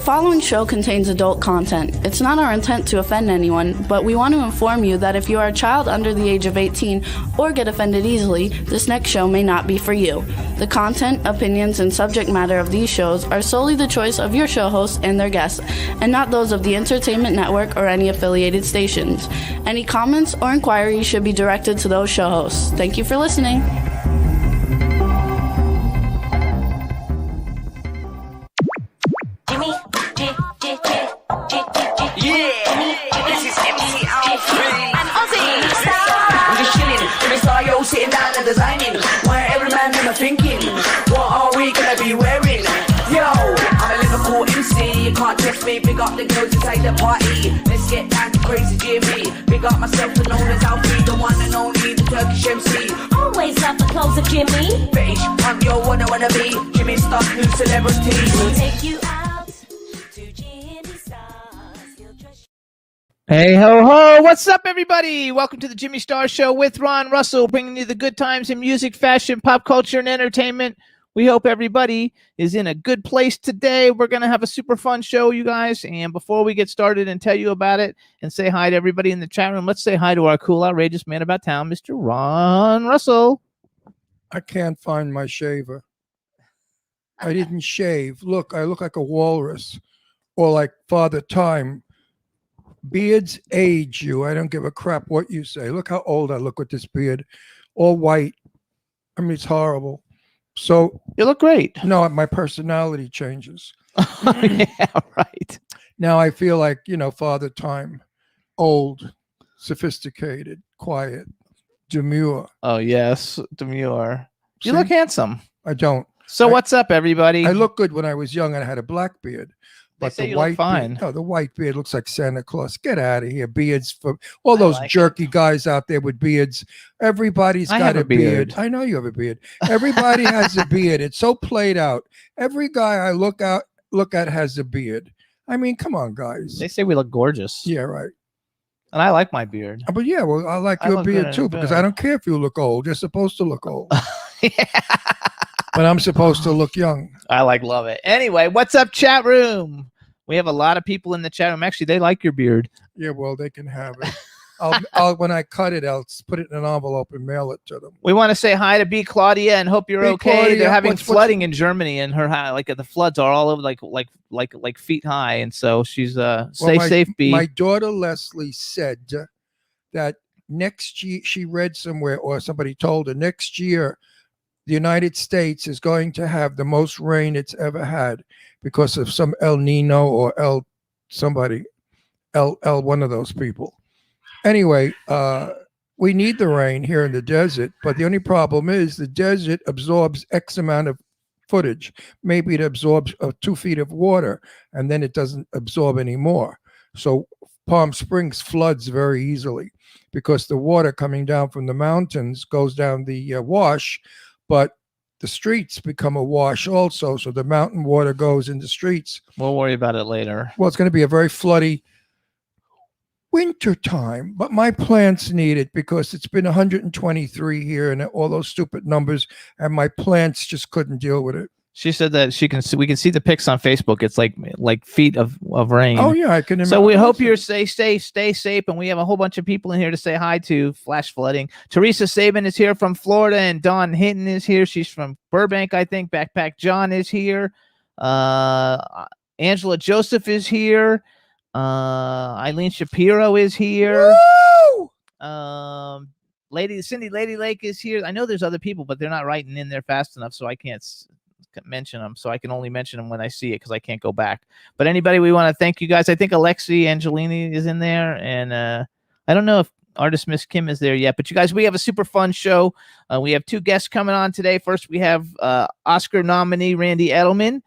following show contains adult content. It's not our intent to offend anyone, but we want to inform you that if you are a child under the age of 18 or get offended easily, this next show may not be for you. The content, opinions, and subject matter of these shows are solely the choice of your show hosts and their guests, and not those of the Entertainment Network or any affiliated stations. Any comments or inquiries should be directed to those show hosts. Thank you for listening. Sitting down and designing, where every man in my thinking, what are we gonna be wearing? Yo, I'm a Liverpool MC, you can't test me. Big up the girls inside the party, let's get down to crazy Jimmy. Big up myself and known as Alfie, the one and only, the Turkish MC. Always love the clothes of Jimmy. Bitch, I'm your one I wanna be, Jimmy Star, new celebrity. We'll take you out to Jimmy Stars. He'll dress Hey ho ho, what's up everybody? Welcome to the Jimmy Star Show with Ron Russell, bringing you the good times in music, fashion, pop culture, and entertainment. We hope everybody is in a good place today. We're going to have a super fun show, you guys. And before we get started and tell you about it and say hi to everybody in the chat room, let's say hi to our cool, outrageous man about town, Mr. Ron Russell. I can't find my shaver. I didn't shave. Look, I look like a walrus or like Father Time. Beards age you. I don't give a crap what you say. Look how old I look with this beard. All white. I mean, it's horrible. So You look great. no, my personality changes. Yeah, right. Now I feel like, Father Time. Old, sophisticated, quiet, demure. Oh, yes, demure. You See? look handsome. I don't. So what's up, everybody? I look good when I was young and I had a black beard. They But say the you look white fine. beard, no, the white beard looks like Santa Claus. Get out of here. Beards for all those like jerky guys out there with beards. Everybody's I got have a a beard. I know you have a beard. Everybody has a beard. It's so played out. Every guy I look at has a beard. I mean, come on, guys. They say we look gorgeous. Yeah, right. And I like my beard. But yeah, well, I like I your look beard good too in because bed. I don't care if you look old. You're supposed to look old, Yeah. but I'm supposed to look young. I love it. Anyway, what's up, chat room? We have a lot of people in the chat room. Actually, they like your beard. Yeah, well, they can have it. I'll when I cut it, I'll put it in an envelope and mail it to them. We want to say hi to B. Claudia and hope you're B. okay. Claudia, They're having what's- flooding in Germany, and the floods are all over like feet high, and so she's stay safe, B. My daughter Leslie said that next year, she read somewhere or somebody told her next year the United States is going to have the most rain it's ever had because of some El Nino or El one of those people. Anyway, we need the rain here in the desert, but the only problem is the desert absorbs X amount of footage. Maybe it absorbs 2 feet of water and then it doesn't absorb any more. So Palm Springs floods very easily because the water coming down from the mountains goes down the wash, but the streets become a wash also. So the mountain water goes in the streets. We'll worry about it later. Well, it's going to be a very floody winter time, but my plants need it because it's been 123 here and all those stupid numbers, and my plants just couldn't deal with it. She said that we can see the pics on Facebook. It's like feet of rain. Oh yeah, I can imagine. So we hope you're stay safe, and we have a whole bunch of people in here to say hi to. Flash flooding. Teresa Saban is here from Florida, and Dawn Hinton is here. She's from Burbank, I think. Backpack John is here. Angela Joseph is here. Eileen Shapiro is here. Woo! Lady Lake is here. I know there's other people, but they're not writing in there fast enough, so I can't mention them. So I can only mention them when I see it because I can't go back. But anybody, we want to thank you guys. I think Alexi Angelini is in there, and I don't know if artist Miss Kim is there yet. But you guys, we have a super fun show. We have 2 guests coming on today. First, we have Oscar nominee Randy Edelman,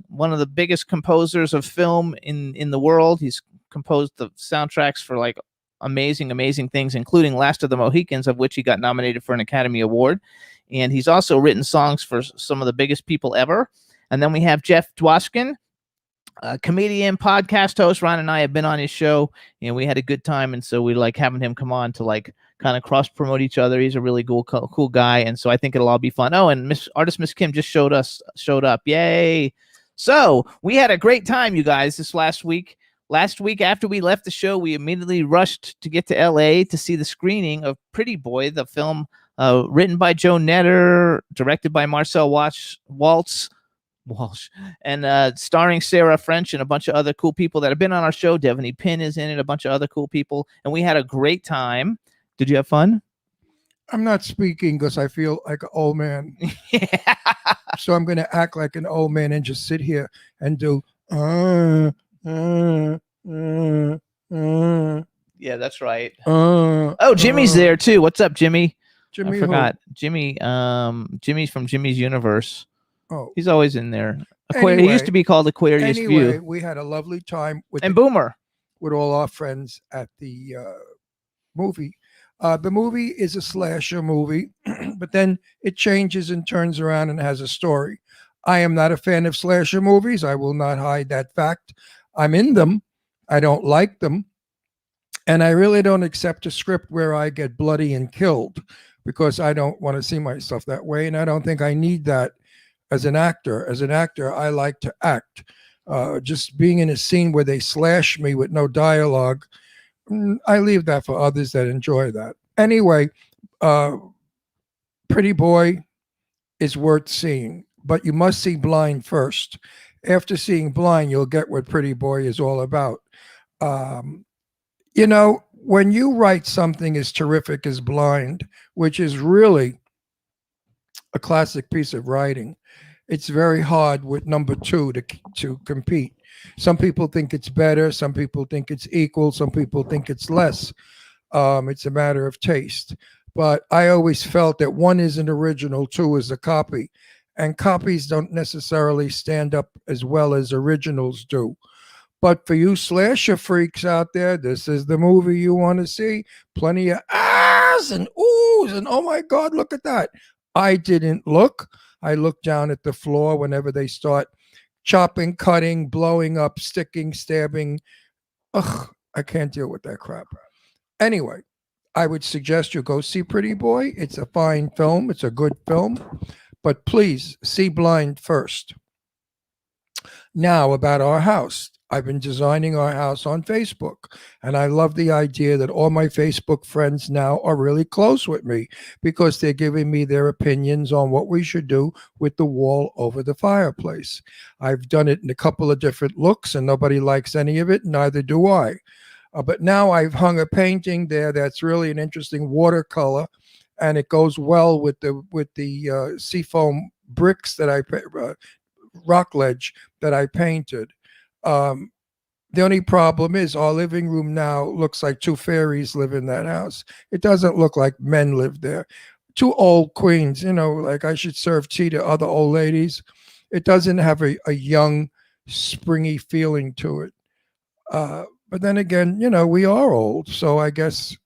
one of the biggest composers of film in the world. He's composed the soundtracks for like amazing things, including Last of the Mohicans, of which he got nominated for an Academy Award. And he's also written songs for some of the biggest people ever. And then we have Jeff Dwoskin, a comedian, podcast host. Ron and I have been on his show, and we had a good time. And so we like having him come on to like kind of cross promote each other. He's a really cool guy. And so I think it'll all be fun. Oh, and artist Miss Kim just showed up. Yay. So we had a great time, you guys, this last week. Last week, after we left the show, we immediately rushed to get to LA to see the screening of Pretty Boy, the film written by Joe Netter, directed by Marcel Walsh, and starring Sarah French and a bunch of other cool people that have been on our show. Devaney Pinn is in it, a bunch of other cool people, and we had a great time. Did you have fun? I'm not speaking because I feel like an old man. Yeah. So I'm going to act like an old man and just sit here and do. Yeah, that's right. Oh, Oh, Jimmy's there too. What's up, Jimmy? Jimmy, I who? forgot. Jimmy. Jimmy's from Jimmy's Universe. Oh, He always in there. He Anyway- used to be called Aquarius anyway, View. we had a lovely time And Boomer. with all our friends at the movie. The movie is a slasher movie, but then it changes and turns around and has a story. I am not a fan of slasher movies. I will not hide that fact. I'm in them. I don't like them. And I really don't accept a script where I get bloody and killed because I don't want to see myself that way. And I don't think I need that as an actor. As an actor, I like to act. Just being in a scene where they slash me with no dialogue, I leave that for others that enjoy that. Anyway, Pretty Boy is worth seeing, but you must see Blind first. After seeing Blind, you'll get what Pretty Boy is all about. You know, when you write something as terrific as Blind, which is really a classic piece of writing, it's very hard with number two to compete. Some people think it's better. Some people think it's equal. Some people think it's less. It's a matter of taste. But I always felt that one is an original, two is a copy. And copies don't necessarily stand up as well as originals do. But for you slasher freaks out there, this is the movie you want to see. Plenty of ahs and oohs and oh my God, look at that. I didn't look. I looked down at the floor whenever they start chopping, cutting, blowing up, sticking, stabbing. Ugh, I can't deal with that crap. Anyway, I would suggest you go see Pretty Boy. It's a fine film. It's a good film. But please see Blind first. Now about our house. I've been designing our house on Facebook, and I love the idea that all my Facebook friends now are really close with me because they're giving me their opinions on what we should do with the wall over the fireplace. I've done it in a couple of different looks, and nobody likes any of it, neither do I. But now I've hung a painting there that's really an interesting watercolor, and it goes well with the seafoam bricks that I rock ledge that I painted. The only problem is our living room now looks like two fairies live in that house. It doesn't look like men live there. Two old queens, you know, like I should serve tea to other old ladies. It doesn't have a young, springy feeling to it. But then again, you know, we are old, so I guess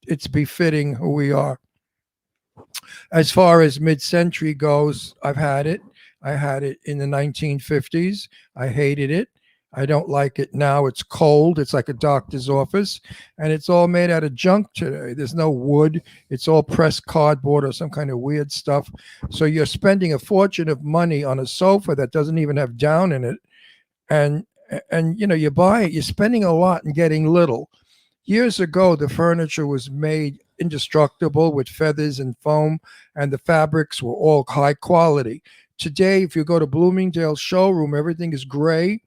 it's befitting who we are. As far as mid-century goes, I've had it. I had it in the 1950s. I hated it. I don't like it now. It's cold. It's like a doctor's office. And it's all made out of junk today. There's no wood. It's all pressed cardboard or some kind of weird stuff. So you're spending a fortune of money on a sofa that doesn't even have down in it. And you know, you buy it, you're spending a lot and getting little. Years ago, the furniture was made indestructible with feathers and foam, and the fabrics were all high quality. Today, if you go to Bloomingdale's showroom, everything is gray,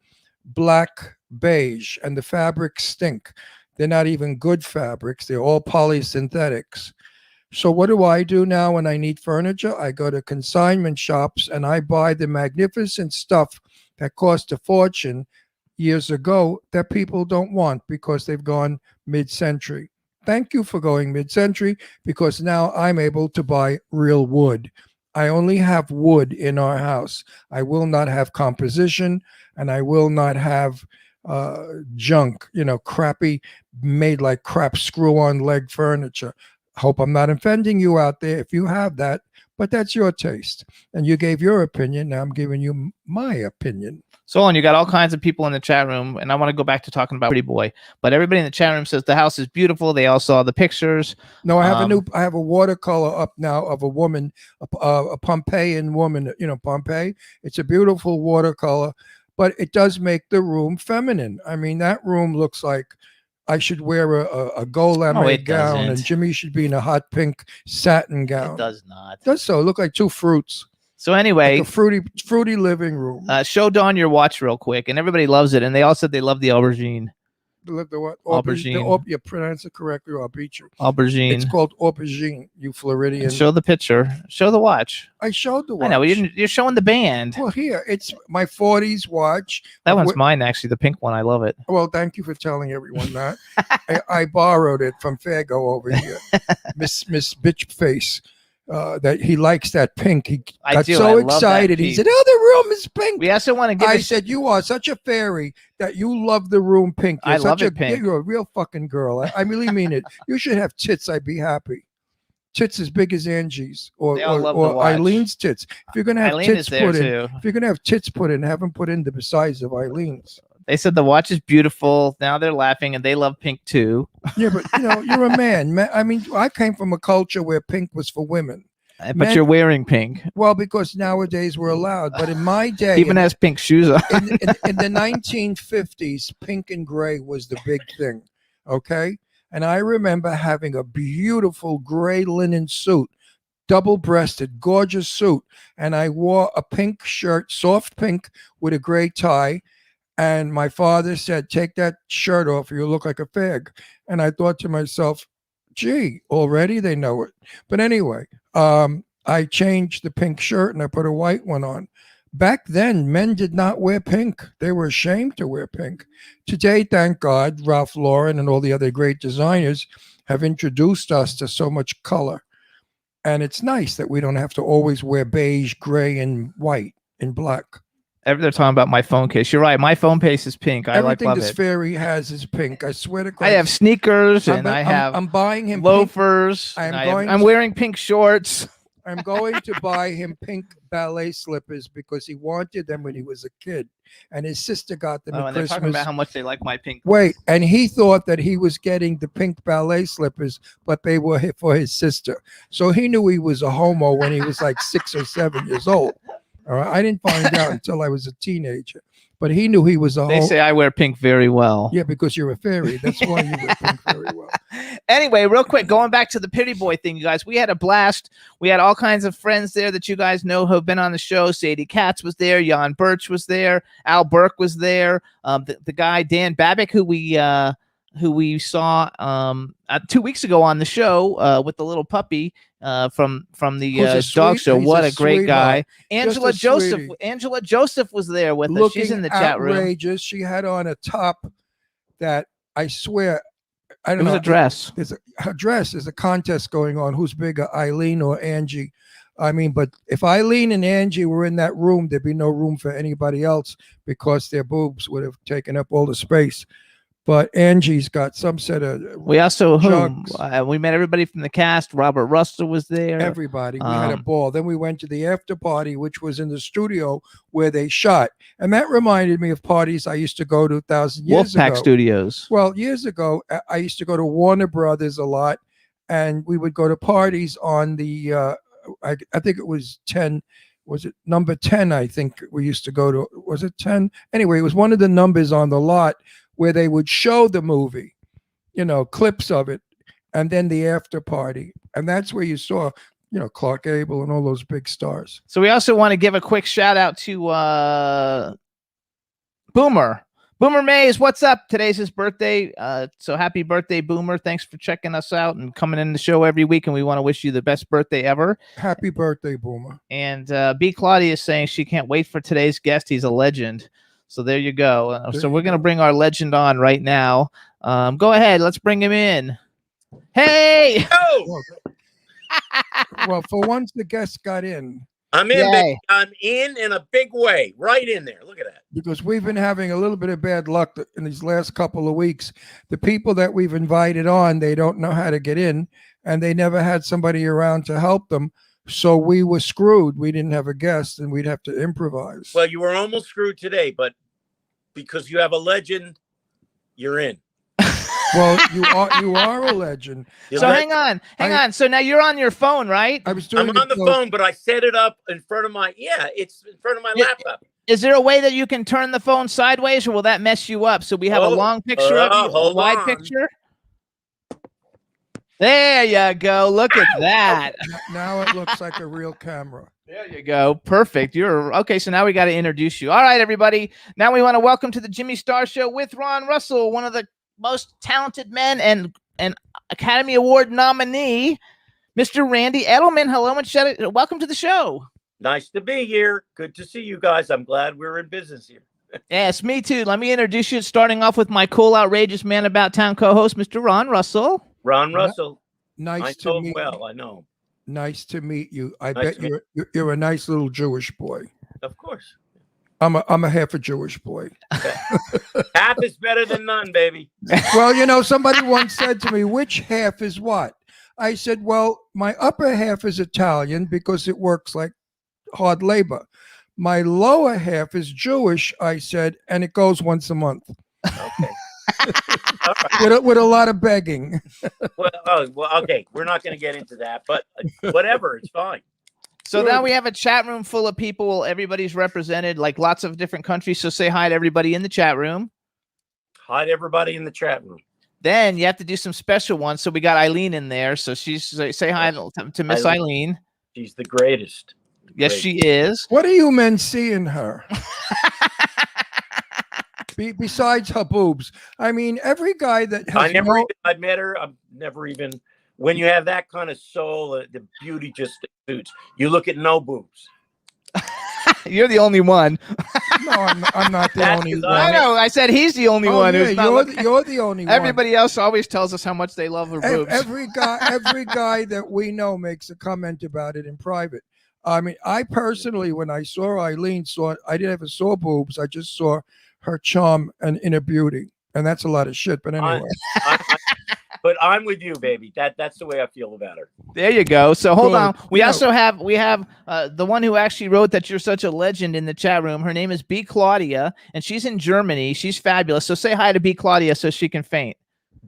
black, beige, and the fabrics stink. They're not even good fabrics. They're all polysynthetics. So what do I do now when I need furniture? I go to consignment shops and I buy the magnificent stuff that cost a fortune years ago that people don't want because they've gone mid-century. Thank you for going mid-century because now I'm able to buy real wood. I only have wood in our house. I will not have composition, and I will not have junk, you know, crappy, made like crap screw-on leg furniture. Hope I'm not offending you out there if you have that, but that's your taste. And you gave your opinion. Now I'm giving you my opinion. So on, you got all kinds of people in the chat room, and I want to go back to talking about Pretty Boy. But everybody in the chat room says the house is beautiful. They all saw the pictures. No, I have I have a watercolor up now of a woman, a Pompeian woman, you know, Pompeii. It's a beautiful watercolor. but it does make the room feminine. I mean, that room looks like I should wear a gold lame it gown, and doesn't. Jimmy should be in a hot pink satin gown. It does not. Does so. Look like two fruits. So anyway, Like a fruity living room. show Dawn your watch real quick, and everybody loves it, and they all said they love the aubergine. The what? Aubergine. You pronounce it correctly, or I'll beat you. Aubergine. It's called aubergine, you Floridian. And show the picture. Show the watch. I showed the watch. I know you're showing the band. Well, here, it's my 40s watch. That one's mine, actually. The pink one. I love it. Well, thank you for telling everyone that. I borrowed it from Fago over here, Miss Bitch Face. That he likes that pink. He I got do. I so love that excited. He piece. said, "Oh, the room is pink." We also want to give I it- said, "You are such a fairy that you love the room pink. You're I love such it pink. You're a real fucking girl. I really mean it. You should have tits. I'd be happy. Tits as big as Angie's or They all love the watch. Eileen tits. If you're gonna have Eileen is tits there put in, too. if you're gonna have tits put in, have them put in the size of Eileen's. They said the watch is beautiful. Now they're laughing, and they love pink too. Yeah, but you're a man. I mean, I came from a culture where pink was for women. But Men- you're wearing pink, Well, because nowadays we're allowed. But in my day, even has pink shoes on. in the 1950s, pink and gray was the big thing. Okay. And I remember having a beautiful gray linen suit, double breasted, gorgeous suit. And I wore a pink shirt, soft pink with a gray tie. And my father said, "Take that shirt off or you look like a fag." And I thought to myself, gee, already they know it. But anyway, I changed the pink shirt and I put a white one on. Back then, men did not wear pink. They were ashamed to wear pink. Today, thank God, Ralph Lauren and all the other great designers have introduced us to so much color. And it's nice that we don't have to always wear beige, gray, and white and black. They're talking about my phone case. You're right. My phone case is pink. I Everything love this it. fairy has is pink. I swear to God. I have sneakers and I have I'm buying him pink. loafers. I'm and I going I'm to- wearing pink shorts. I'm going to buy him pink ballet slippers because he wanted them when he was a kid, and his sister got them Oh, at and they're talking Christmas. about how much they like my pink. Wait, and he thought that he was getting the pink ballet slippers, but they were for his sister. So he knew he was a homo when he was like 6 or 7 years old. All right, I didn't find out until I was a teenager, but he knew he was a They homo. say I wear pink very well. Yeah, because you're a fairy. That's why you wear pink very well. Anyway, real quick, going back to the Pity Boy thing, you guys, we had a blast. We had all kinds of friends there that you guys know who have been on the show. Sadie Katz was there. Jan Birch was there. Al Burke was there. The guy, Dan Babick, who we saw 2 weeks ago on the show with the little puppy from the Who's a dog sweet- show. he's What a a great guy. Angela a Joseph. sweetie. Angela Joseph was there with us. Looking She's in the chat room. outrageous. She had on a top that I swear, I It don't was know. a dress. Her dress is a contest going on. Who's bigger, Eileen or Angie? I mean, but if Eileen and Angie were in that room, there'd be no room for anybody else because their boobs would have taken up all the space. But Angie's got some set of We also Jugs. we met everybody from the cast. Robert Russell was there. everybody. We had a Um, ball. Then we went to the after party, which was in the studio where they shot. And that reminded me of parties I used to go to 1,000 years Wolfpack ago. Studios. Well, years ago, I used to go to Warner Brothers a lot, and we would go to parties on the, I think it was 10, was it number 10? I think we used to go to, was it 10? Anyway, it was one of the numbers on the lot where they would show the movie, clips of it, and then the after party. And that's where you saw, Clark Gable and all those big stars. So we also want to give a quick shout out to Boomer. Boomer Mays, what's up? Today's his birthday. So happy birthday, Boomer. Thanks for checking us out and coming in the show every week. And we want to wish you the best birthday ever. Happy birthday, Boomer. And B. Claudia is saying she can't wait for today's guest. He's a legend. So there you go. There So you we're going to go. bring our legend on right now. Go ahead. Let's bring him in. Hey! Oh, Well, for once the guest got in, I'm in. Yay. Baby. I'm in a big way. Right in there. Look at that. because we've been having a little bit of bad luck in these last couple of weeks. The people that we've invited on, they don't know how to get in, and they never had somebody around to help them. So we were screwed. We didn't have a guest, and we'd have to improvise. Well, you were almost screwed today, but because you have a legend, you're in. Well, you are a legend. You So let- hang on. So now you're on your phone, right? I was doing I'm on the so- phone, but I set it up in front of my. Yeah, it's in front of my Yeah. laptop. Is there a way that you can turn the phone sideways, or will that mess you up? So we have a long picture of you, a hold wide on. picture. There you go. Look at that. Now it looks like a real camera. There you go. Perfect. You're okay. So now we got to introduce you. All right, everybody. Now we want to welcome to the Jimmy Star Show with Ron Russell, one of the most talented men and an Academy Award nominee, Mr. Randy Edelman. Hello and welcome to the show. Nice to be here. Good to see you guys. I'm glad we're in business here. Yes, me too. Let me introduce you. Starting off with my cool, outrageous man about town co-host, Mr. Ron Russell. Ron Yeah. Russell. I Nice know to him meet well. I know him. Nice to meet you. I Nice bet to meet you're a nice little Jewish boy. Of course. I'm a half a Jewish boy. Half is better than none, baby. Well, you know, somebody once said to me, which half is what? I said, well, my upper half is Italian because it works like hard labor. My lower half is Jewish, I said, and it goes once a month Okay. All right. with a lot of begging. Well, okay. We're not going to get into that, but whatever. It's fine. So Good. now we have a chat room full of people. Everybody's represented, like lots of different countries. So say hi to everybody in the chat room. Hi to everybody in the chat room. Then you have to do some special ones. So we got Eileen in there. So she's say hi to Miss Eileen. She's the greatest. Yes, Great. she is. What do you men see in her? Besides her boobs. I mean, every guy that has I met her. I've never even. When you have that kind of soul, the beauty just exudes. You look at no boobs. You're the only one. no, I'm not the That's only 'cause one. I know. I said he's the only Oh, one. yeah, who's not you're the only one. Everybody else always tells us how much they love her boobs. Every guy that we know makes a comment about it in private. I mean, I personally, when I saw Eileen, I didn't ever saw boobs. I just saw her charm and inner beauty, and that's a lot of shit. But anyway, But I'm with you, baby. That's the way I feel about her. There you go. So hold Good. on. We Yeah. also have the one who actually wrote that you're such a legend in the chat room. Her name is B Claudia, and she's in Germany. She's fabulous. So say hi to B Claudia so she can faint.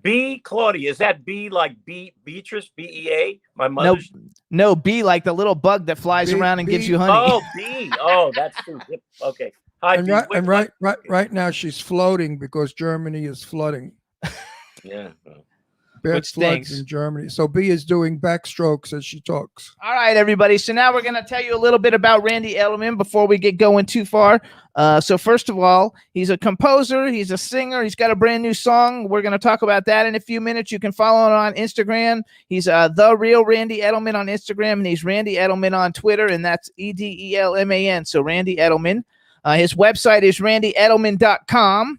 B Claudia, is that B like Beatrice? BEA? My mother's. No, B like the little bug that flies B- around and gives B- you honey. Oh, B. Oh, that's too hip. Okay. Hi, and B. right now she's floating because Germany is flooding. Yeah. Bad Which floods stinks. in Germany. So B is doing backstrokes as she talks. All right, everybody. So now we're going to tell you a little bit about Randy Edelman before we get going too far. So first of all, he's a composer. He's a singer. He's got a brand new song. We're going to talk about that in a few minutes. You can follow him on Instagram. He's The Real Randy Edelman on Instagram, and he's Randy Edelman on Twitter, and that's EDELMAN. So Randy Edelman. His website is randyedelman.com.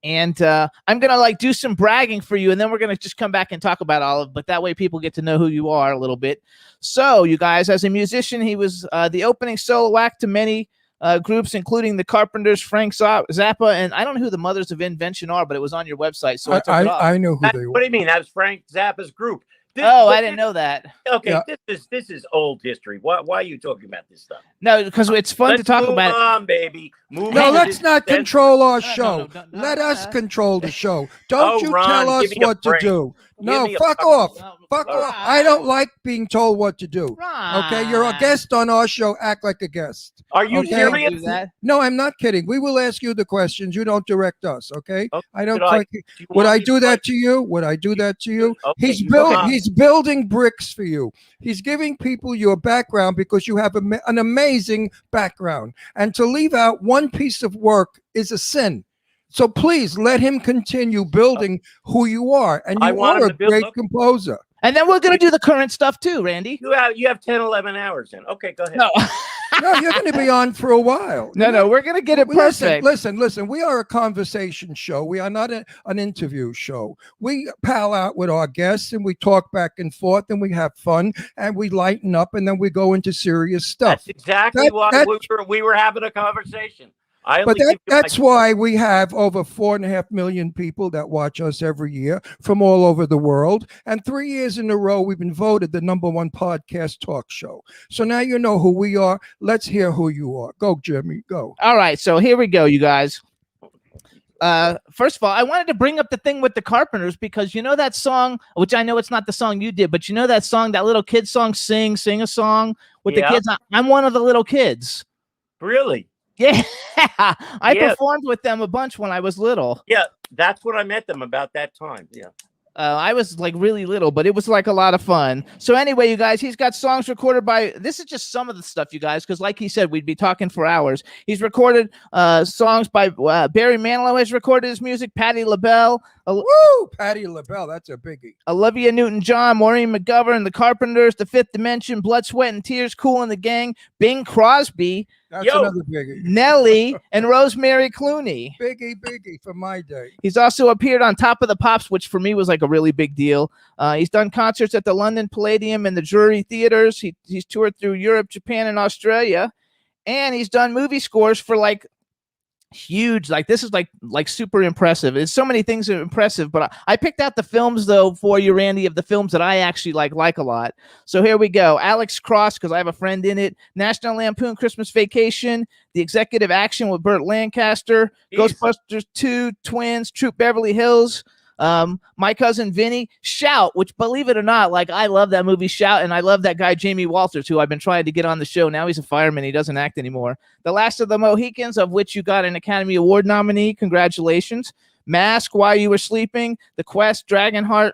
And I'm going to do some bragging for you, and then we're going to just come back and talk about all of it. But that way people get to know who you are a little bit. So you guys, as a musician, he was the opening solo act to many groups, including the Carpenters, Frank Zappa, and I don't know who the Mothers of Invention are, but it was on your website. So I know who they What were. do you mean? That was Frank Zappa's group. I didn't know that. Okay, Yeah. this is old history. Why are you talking about this stuff? No, because it's fun Let's to talk move about. on, baby. Move No, on. let's not control our No, no, show. no, don't- no, Let us no. control the show. Don't Oh, you Ron, tell us give me a what to break. do. No, me a fuck fucking off. No, Fuck All off. I don't like being told what to do. Okay, you're a Ron. guest on our show. Act like a guest. Are you Okay. Don't serious? do that. No, I'm not kidding. We will ask you the questions. You don't direct us. Okay. Okay, I don't. should I- Like, Do you would want I me do to that to you? Would I do that to you? Okay, He's you go on. He's building bricks for you. He's giving people your background because you have an amazing background. And to leave out one piece of work is a sin. So please let him continue building who you are. And I you want are him a to build great up- composer. And then we're going to do the current stuff too, Randy. You have 10, 11 hours in. Okay, go ahead. No, No, you're going to be on for a while. no, we're going to get it perfect. Listen. We are a conversation show. We are not an interview show. We pal out with our guests and we talk back and forth and we have fun and we lighten up and then we go into serious stuff. That's exactly That- why that's- we were having a conversation. I But only give you that's why we have over 4.5 million people that watch us every year from all over the world. And 3 years in a row, we've been voted the #1 podcast talk show. So now you know who we are. Let's hear who you are. Go, Jimmy. Go. All right, so here we go, you guys. First of all, I wanted to bring up the thing with the Carpenters because you know that song, which I know it's not the song you did, but you know that song, that little kid song, Sing a Song with Yeah. the kids. I'm one of the little kids. Really? Yeah, I Yeah. performed with them a bunch when I was little. Yeah, that's when I met them about that time. Yeah. I was like really little, but it was like a lot of fun. So anyway, you guys, he's got songs recorded by. This is just some of the stuff, you guys, because like he said, we'd be talking for hours. He's recorded songs by Barry Manilow has recorded his music. Patti LaBelle, Woo! Patti LaBelle, that's a biggie. Olivia Newton-John, Maureen McGovern, The Carpenters, The Fifth Dimension, Blood, Sweat, and Tears, Cool and the Gang, Bing Crosby, That's Yo! another biggie. Nelly, and Rosemary Clooney. Biggie for my day. He's also appeared on Top of the Pops, which for me was like a really big deal. He's done concerts at the London Palladium and the Drury Theaters. He's toured through Europe, Japan, and Australia. And he's done movie scores for like huge, like this is like super impressive. It's so many things are impressive, but I picked out the films though for you, Randy, of the films that I actually like a lot. So here we go. Alex Cross, because I have a friend in it. National Lampoon Christmas Vacation, The Executive Action with Burt Lancaster, Jeez. Ghostbusters 2, Twins, Troop Beverly Hills, My Cousin Vinny, Shout, which believe it or not, like I love that movie Shout, and I love that guy Jamie Walters, who I've been trying to get on the show. Now he's a fireman, he doesn't act anymore. The Last of the Mohicans, of which you got an Academy Award nominee, congratulations. Mask, While You Were Sleeping, The Quest, Dragonheart,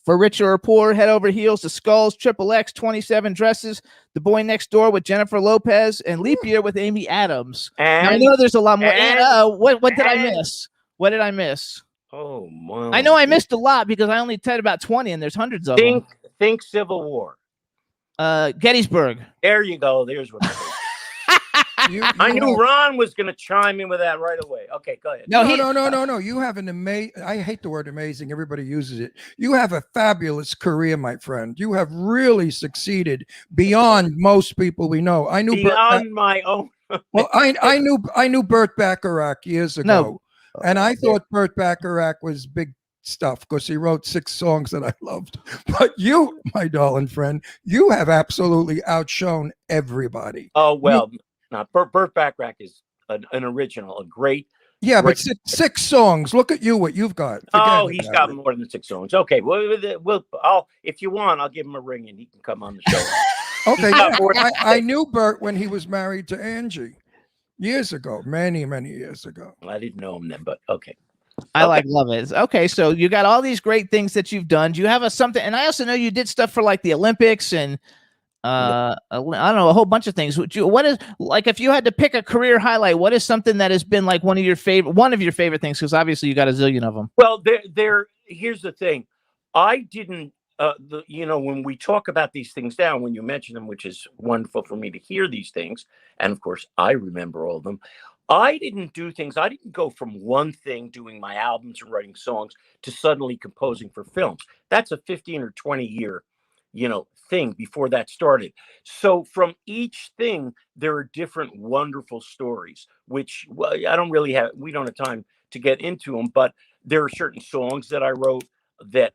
For Richer or Poor, Head Over Heels, The Skulls, Triple X, 27 Dresses, The Boy Next Door with Jennifer Lopez, and Leap Year with Amy Adams. Now, I And know there's a lot more. and- What did I and- miss? What did I miss? oh my! I know I missed a lot because I only said about 20, and there's hundreds of them. Think Civil War. Gettysburg. There you go. There's what. I knew Ron was going to chime in with that right away. Okay, go ahead. No, No. You have an amazing. I hate the word amazing. Everybody uses it. You have a fabulous career, my friend. You have really succeeded beyond most people we know. I knew. Beyond my own. Well, I knew Burt Bacharach years ago, No. and I thought Burt Bacharach was big stuff because he wrote 6 songs that I loved. But you, my darling friend, you have absolutely outshone everybody. Oh well, not Burt Bacharach is an original, a great. Yeah, but Right. six songs. Look at you, what you've got. Oh, Forget he's about got it. more than 6 songs. Okay, well, I'll if you want, I'll give him a ring and he can come on the show. Okay, got yeah, more than I knew Bert when he was married to Angie years ago, many years ago. I didn't know him then, but okay. I Okay. love it. Okay, so you got all these great things that you've done. Do you have something? And I also know you did stuff for like the Olympics and I don't know, a whole bunch of things. What is like if you had to pick a career highlight? What is something that has been like one of your favorite things? Because obviously you got a zillion of them. Well, here's the thing. I didn't, when we talk about these things down, when you mention them, which is wonderful for me to hear these things, and of course I remember all of them. I didn't do things. I didn't go from one thing, doing my albums and writing songs, to suddenly composing for films. That's a 15 or 20 year, thing before that started. So from each thing, there are different wonderful stories, which we don't have time to get into them, but there are certain songs that I wrote that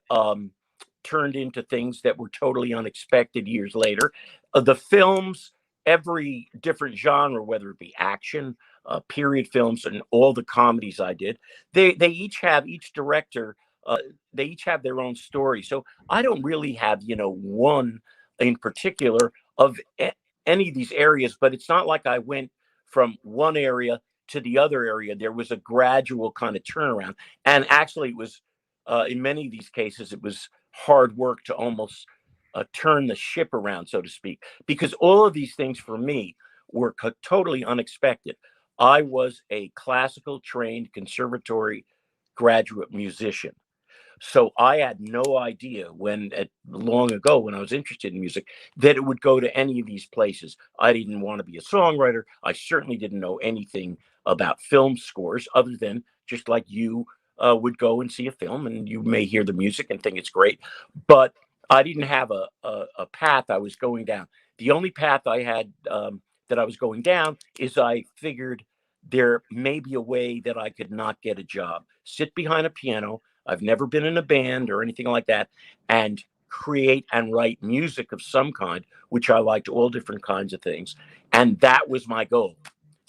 turned into things that were totally unexpected years later. The films, every different genre, whether it be action, period films, and all the comedies I did, they each director, they each have their own story. So I don't really have, one in particular of any of these areas, but it's not like I went from one area to the other area. There was a gradual kind of turnaround. And actually it was, in many of these cases, it was hard work to almost turn the ship around, so to speak, because all of these things for me were totally unexpected. I was a classical trained conservatory graduate musician. So I had no idea long ago when I was interested in music that it would go to any of these places. I didn't want to be a songwriter. I certainly didn't know anything about film scores other than just like you would go and see a film and you may hear the music and think it's great. But I didn't have a path I was going down. The only path I had that I was going down is I figured there may be a way that I could not get a job, sit behind a piano. I've never been in a band or anything like that, and create and write music of some kind, which I liked all different kinds of things. And that was my goal,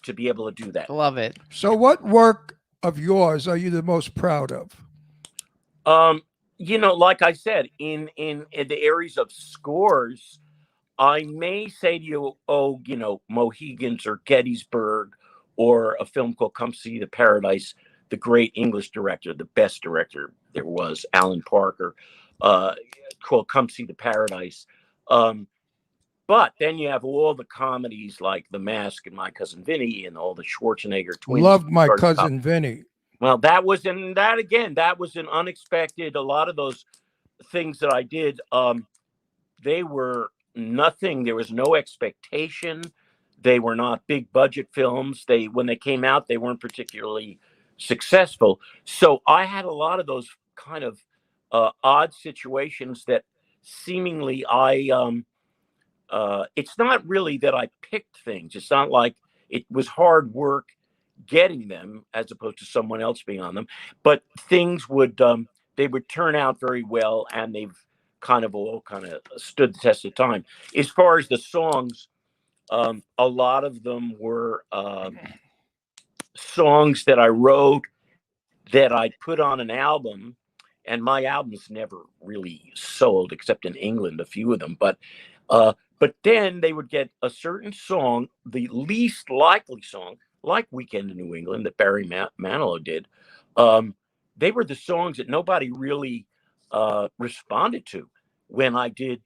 to be able to do that. Love it. So, what work of yours are you the most proud of? Like I said, in the areas of scores, I may say to you, Mohegans or Gettysburg or a film called Come See the Paradise, the great English director, the best director there was, Alan Parker, called Come See the Paradise. But then you have all the comedies like The Mask and My Cousin Vinny and all the Schwarzenegger twins. Loved My Cousin Vinny. Well, that was an unexpected. A lot of those things that I did, they were nothing. There was no expectation. They were not big budget films. When they came out, they weren't particularly successful. So I had a lot of those kind of odd situations that seemingly it's not really that I picked things. It's not like it was hard work getting them as opposed to someone else being on them, but things would they would turn out very well, and they've all stood the test of time. As far as the songs, a lot of them were songs that I wrote that I put on an album, and my albums never really sold except in England, a few of them, but then they would get a certain song, the least likely song, like Weekend in New England that Barry Manilow did. They were the songs that nobody really responded to when I did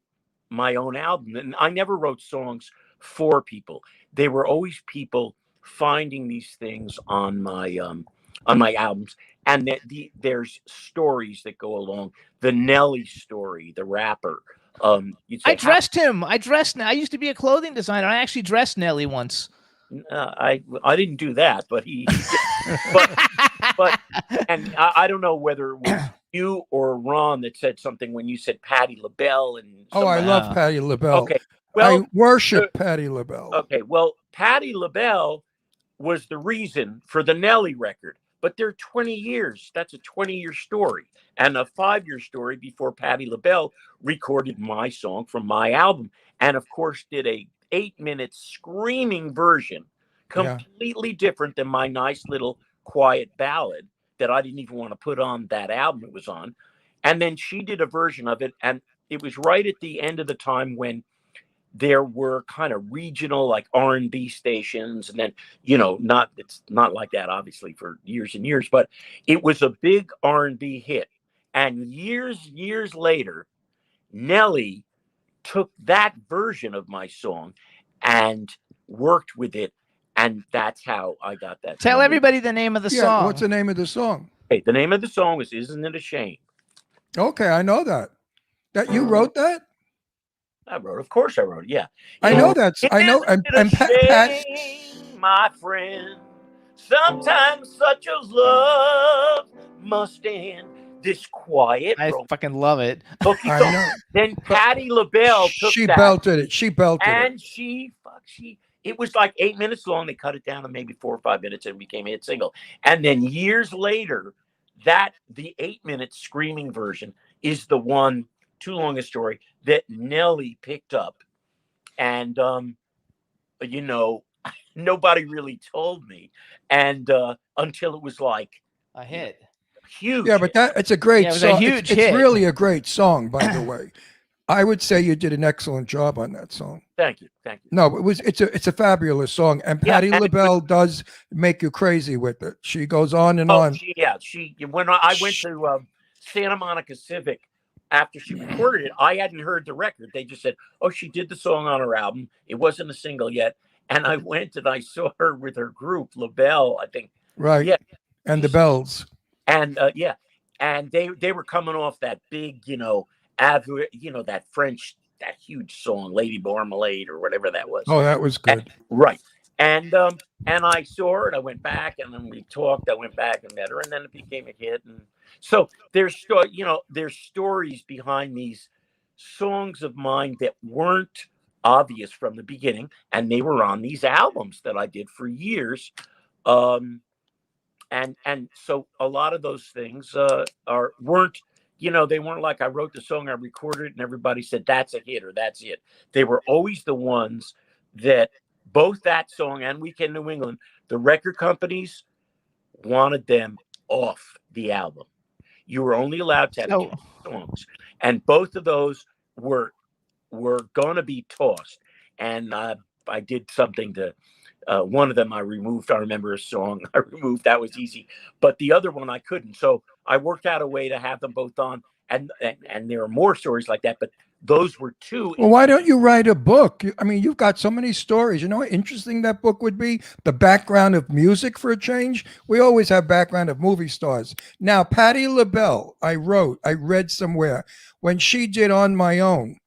my own album. And I never wrote songs for people. They were always people finding these things on my albums. And there's stories that go along. The Nelly story, the rapper. I dressed him. I used to be a clothing designer. I actually dressed Nelly once. I didn't do that, but and I don't know whether it was you or Ron that said something when you said Patti LaBelle and. I love Patti LaBelle. Okay, well, I worship Patti LaBelle. Okay, well, Patti LaBelle was the reason for the Nelly record, but they're 20 years. That's a 20-year story, and a 5-year story before Patti LaBelle recorded my song from my album, and of course did a 8-minute screaming version, completely different than my nice little quiet ballad that I didn't even want to put on that album it was on. And then she did a version of it, and it was right at the end of the time when there were kind of regional like R&B stations, and then it's not like that obviously for years and years, but it was a big R&B hit. And years later, Nelly took that version of my song and worked with it, and that's how I got that. Tell everybody the name of the song. What's the name of the song? Hey, the name of the song is "Isn't It a Shame?" Okay, I know that. That you wrote that? I wrote, of course I wrote it. Yeah, I know that. I know. And Pat, my friend, sometimes such as love must end. This quiet. I fucking love it. Okay, I so know. then Patti LaBelle took She that, belted it. She belted and it. it was like 8 minutes long. They cut it down to maybe 4 or 5 minutes and became a hit single. And then years later, the 8-minute screaming version is the one, too long a story, that Nelly picked up. And nobody really told me. And until it was like a hit. Huge. Yeah, but it's a great it was song. a huge hit. It's really a great song, by the way. I would say you did an excellent job on that song. Thank you. No, it's a fabulous song, and Patti LaBelle does make you crazy with it. She goes on and on. When I went to Santa Monica Civic after she recorded it, I hadn't heard the record. They just said, "Oh, she did the song on her album. It wasn't a single yet." And I went and I saw her with her group, LaBelle, I think. Right. Yeah. And the Bells. And and they were coming off that big, that French, that huge song, Lady Marmalade or whatever that was. Oh, that was good. Right. And I saw her and I went back and then we talked. I went back and met her and then it became a hit. And so there's stories behind these songs of mine that weren't obvious from the beginning, and they were on these albums that I did for years. And so a lot of those things weren't like I wrote the song, I recorded it, and everybody said that's a hit or that's it. They were always the ones that both that song and Weekend New England, the record companies wanted them off the album. You were only allowed to have 2 songs, and both of those were going to be tossed. And I did something to One of them I removed. I remember a song I removed. That was easy. But the other one I couldn't. So I worked out a way to have them both on. And there are more stories like that. But those were two. Well, why don't you write a book? I mean, you've got so many stories. You know how interesting that book would be? The background of music for a change. We always have background of movie stars. Now, Patti LaBelle, I read somewhere, when she did On My Own,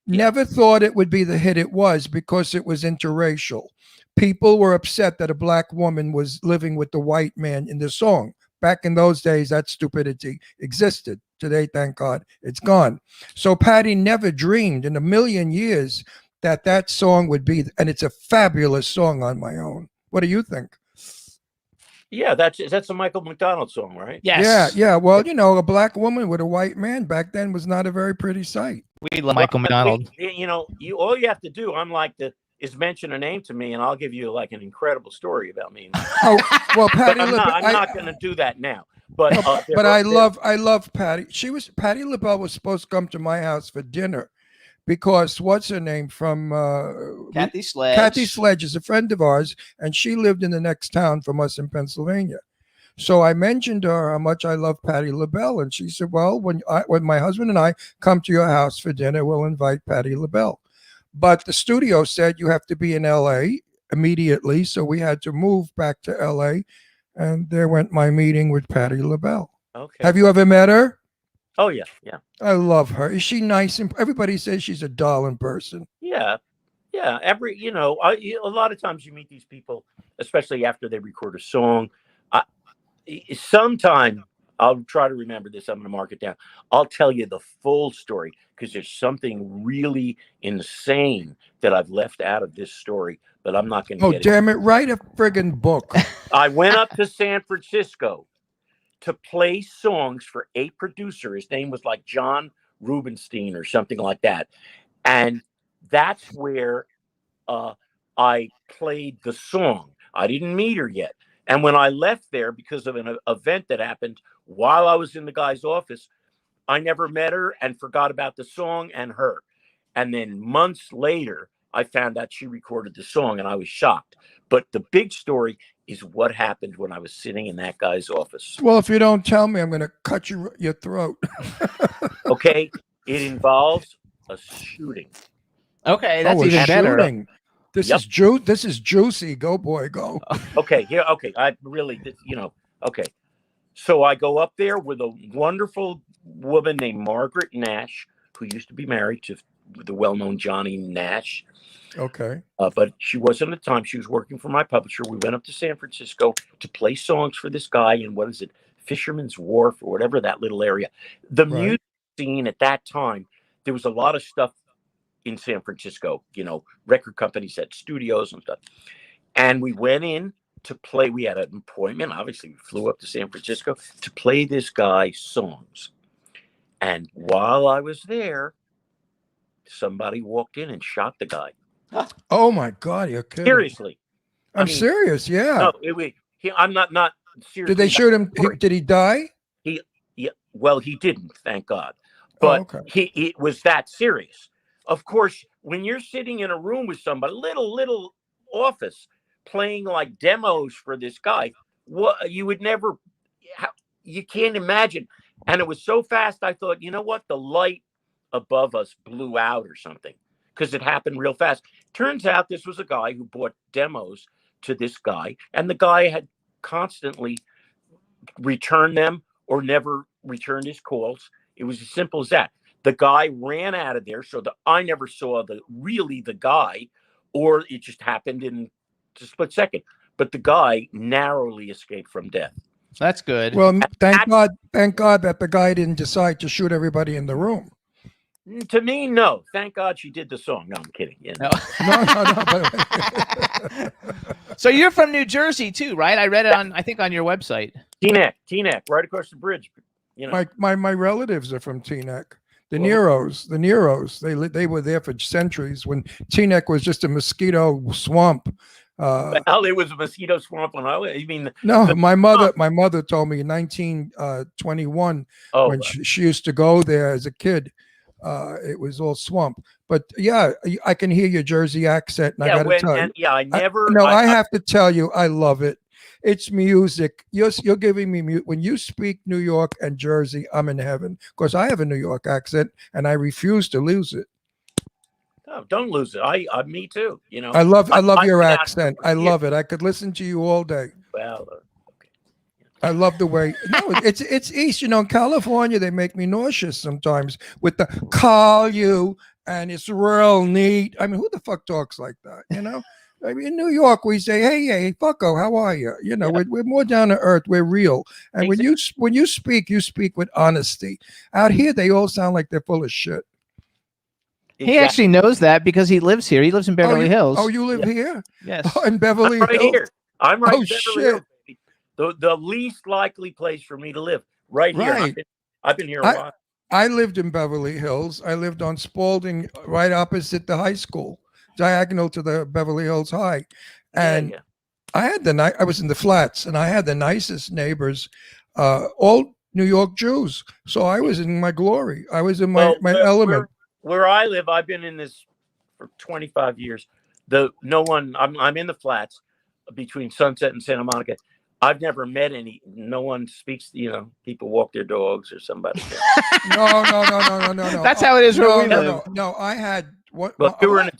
never thought it would be the hit it was because it was interracial. People were upset that a black woman was living with the white man in the song. Back in those days, that stupidity existed. Today, thank God, it's gone. So Patti never dreamed in a million years that that song would be, and it's a fabulous song, On My Own. What do you think? Yeah, that's a Michael McDonald song, right? Yes. Yeah. Well, you know, a black woman with a white man back then was not a very pretty sight. We love Michael McDonald. All you have to do, is mention a name to me, and I'll give you like an incredible story about me. Oh, well, Patti But LaBelle. I'm not going to do that now. But But I love Patti. Patti LaBelle was supposed to come to my house for dinner because what's her name from Kathy Sledge. Kathy Sledge is a friend of ours, and she lived in the next town from us in Pennsylvania. So I mentioned to her how much I love Patti LaBelle, and she said, "Well, when my husband and I come to your house for dinner, we'll invite Patti LaBelle." But the studio said you have to be in LA immediately, so we had to move back to LA, and there went my meeting with Patti LaBelle. Okay. Have you ever met her? Oh yeah. I love her. Is she nice? And everybody says she's a darling person. Yeah. A lot of times you meet these people, especially after they record a song. Sometime I'll try to remember this. I'm going to mark it down. I'll tell you the full story because there's something really insane that I've left out of this story, but I'm not going to. Oh, damn it. Write a friggin' book. I went up to San Francisco to play songs for a producer. His name was like John Rubenstein or something like that. And that's where I played the song. I didn't meet her yet. And when I left there because of an event that happened while I was in the guy's office, I never met her and forgot about the song and her. And then months later, I found out she recorded the song and I was shocked. But the big story is what happened when I was sitting in that guy's office. Well, if you don't tell me, I'm going to cut your throat. Okay. It involves a shooting. Okay, that's a even better. shooting. This is juicy. Go, boy, go. Okay. Yeah. Okay. I really, okay. So I go up there with a wonderful woman named Margaret Nash, who used to be married to the well-known Johnny Nash. Okay. But she wasn't at the time. She was working for my publisher. We went up to San Francisco to play songs for this guy in, what is it, Fisherman's Wharf or whatever, that little area. The music scene at that time, there was a lot of stuff in San Francisco, record companies had studios and stuff. And we went in to play. We had an appointment. Obviously, we flew up to San Francisco to play this guy's songs. And while I was there, somebody walked in and shot the guy. Oh my God, you're kidding. Seriously. I'm serious, yeah. No, I'm not serious. Did they shoot him? Did he die? Well, he didn't, thank God. But it was that serious. Of course, when you're sitting in a room with somebody, little office, playing like demos for this guy, you would never, you can't imagine. And it was so fast, I thought, you know what? The light above us blew out or something because it happened real fast. Turns out this was a guy who bought demos to this guy, and the guy had constantly returned them or never returned his calls. It was as simple as that. The guy ran out of there, so I never saw the guy, or it just happened in a split second. But the guy narrowly escaped from death. That's good. Well, thank God that the guy didn't decide to shoot everybody in the room. To me, no. Thank God she did the song. No, I'm kidding. No. No. So you're from New Jersey too, right? I read it on your website. Teaneck, right across the bridge. My relatives are from Teaneck. The Neros, they were there for centuries when Teaneck was just a mosquito swamp. Well, it was a mosquito swamp when my mother told me in 1921 when she used to go there as a kid. It was all swamp. But yeah, I can hear your Jersey accent, and I got to tell you. I never. No, I have to tell you, I love it. It's music. You're giving me when you speak New York and Jersey, I'm in heaven because I have a New York accent and I refuse to lose it. No, don't lose it. I me too. You know, I love your been out accent. for I years. love it. I could listen to you all day. Well, I love the way. No, it's East. You know, in California, they make me nauseous sometimes with the call you, and it's real neat. I mean, who the fuck talks like that? You know. I mean, in New York, we say, "Hey, fucko, how are you?" You know, we're more down to earth. We're real, and when you speak with honesty. Out here, they all sound like they're full of shit. He actually knows that because he lives here. He lives in Beverly Hills. Oh, you live here? Yes. Oh, in Beverly I'm right Hills. here. I'm right Oh, in Beverly shit. Hills, baby. The least likely place for me to live. Right here. Right. I've been here a while. I lived in Beverly Hills. I lived on Spalding, right opposite the high school, diagonal to the Beverly Hills High, and I had I was in the flats, and I had the nicest neighbors, all New York Jews. So I was in my glory. I was in my element. Where I live, I've been in this for 25 years. I'm in the flats between Sunset and Santa Monica. I've never met no one speaks, people walk their dogs or somebody. No. That's how it is where we live. No, I had what? But you were in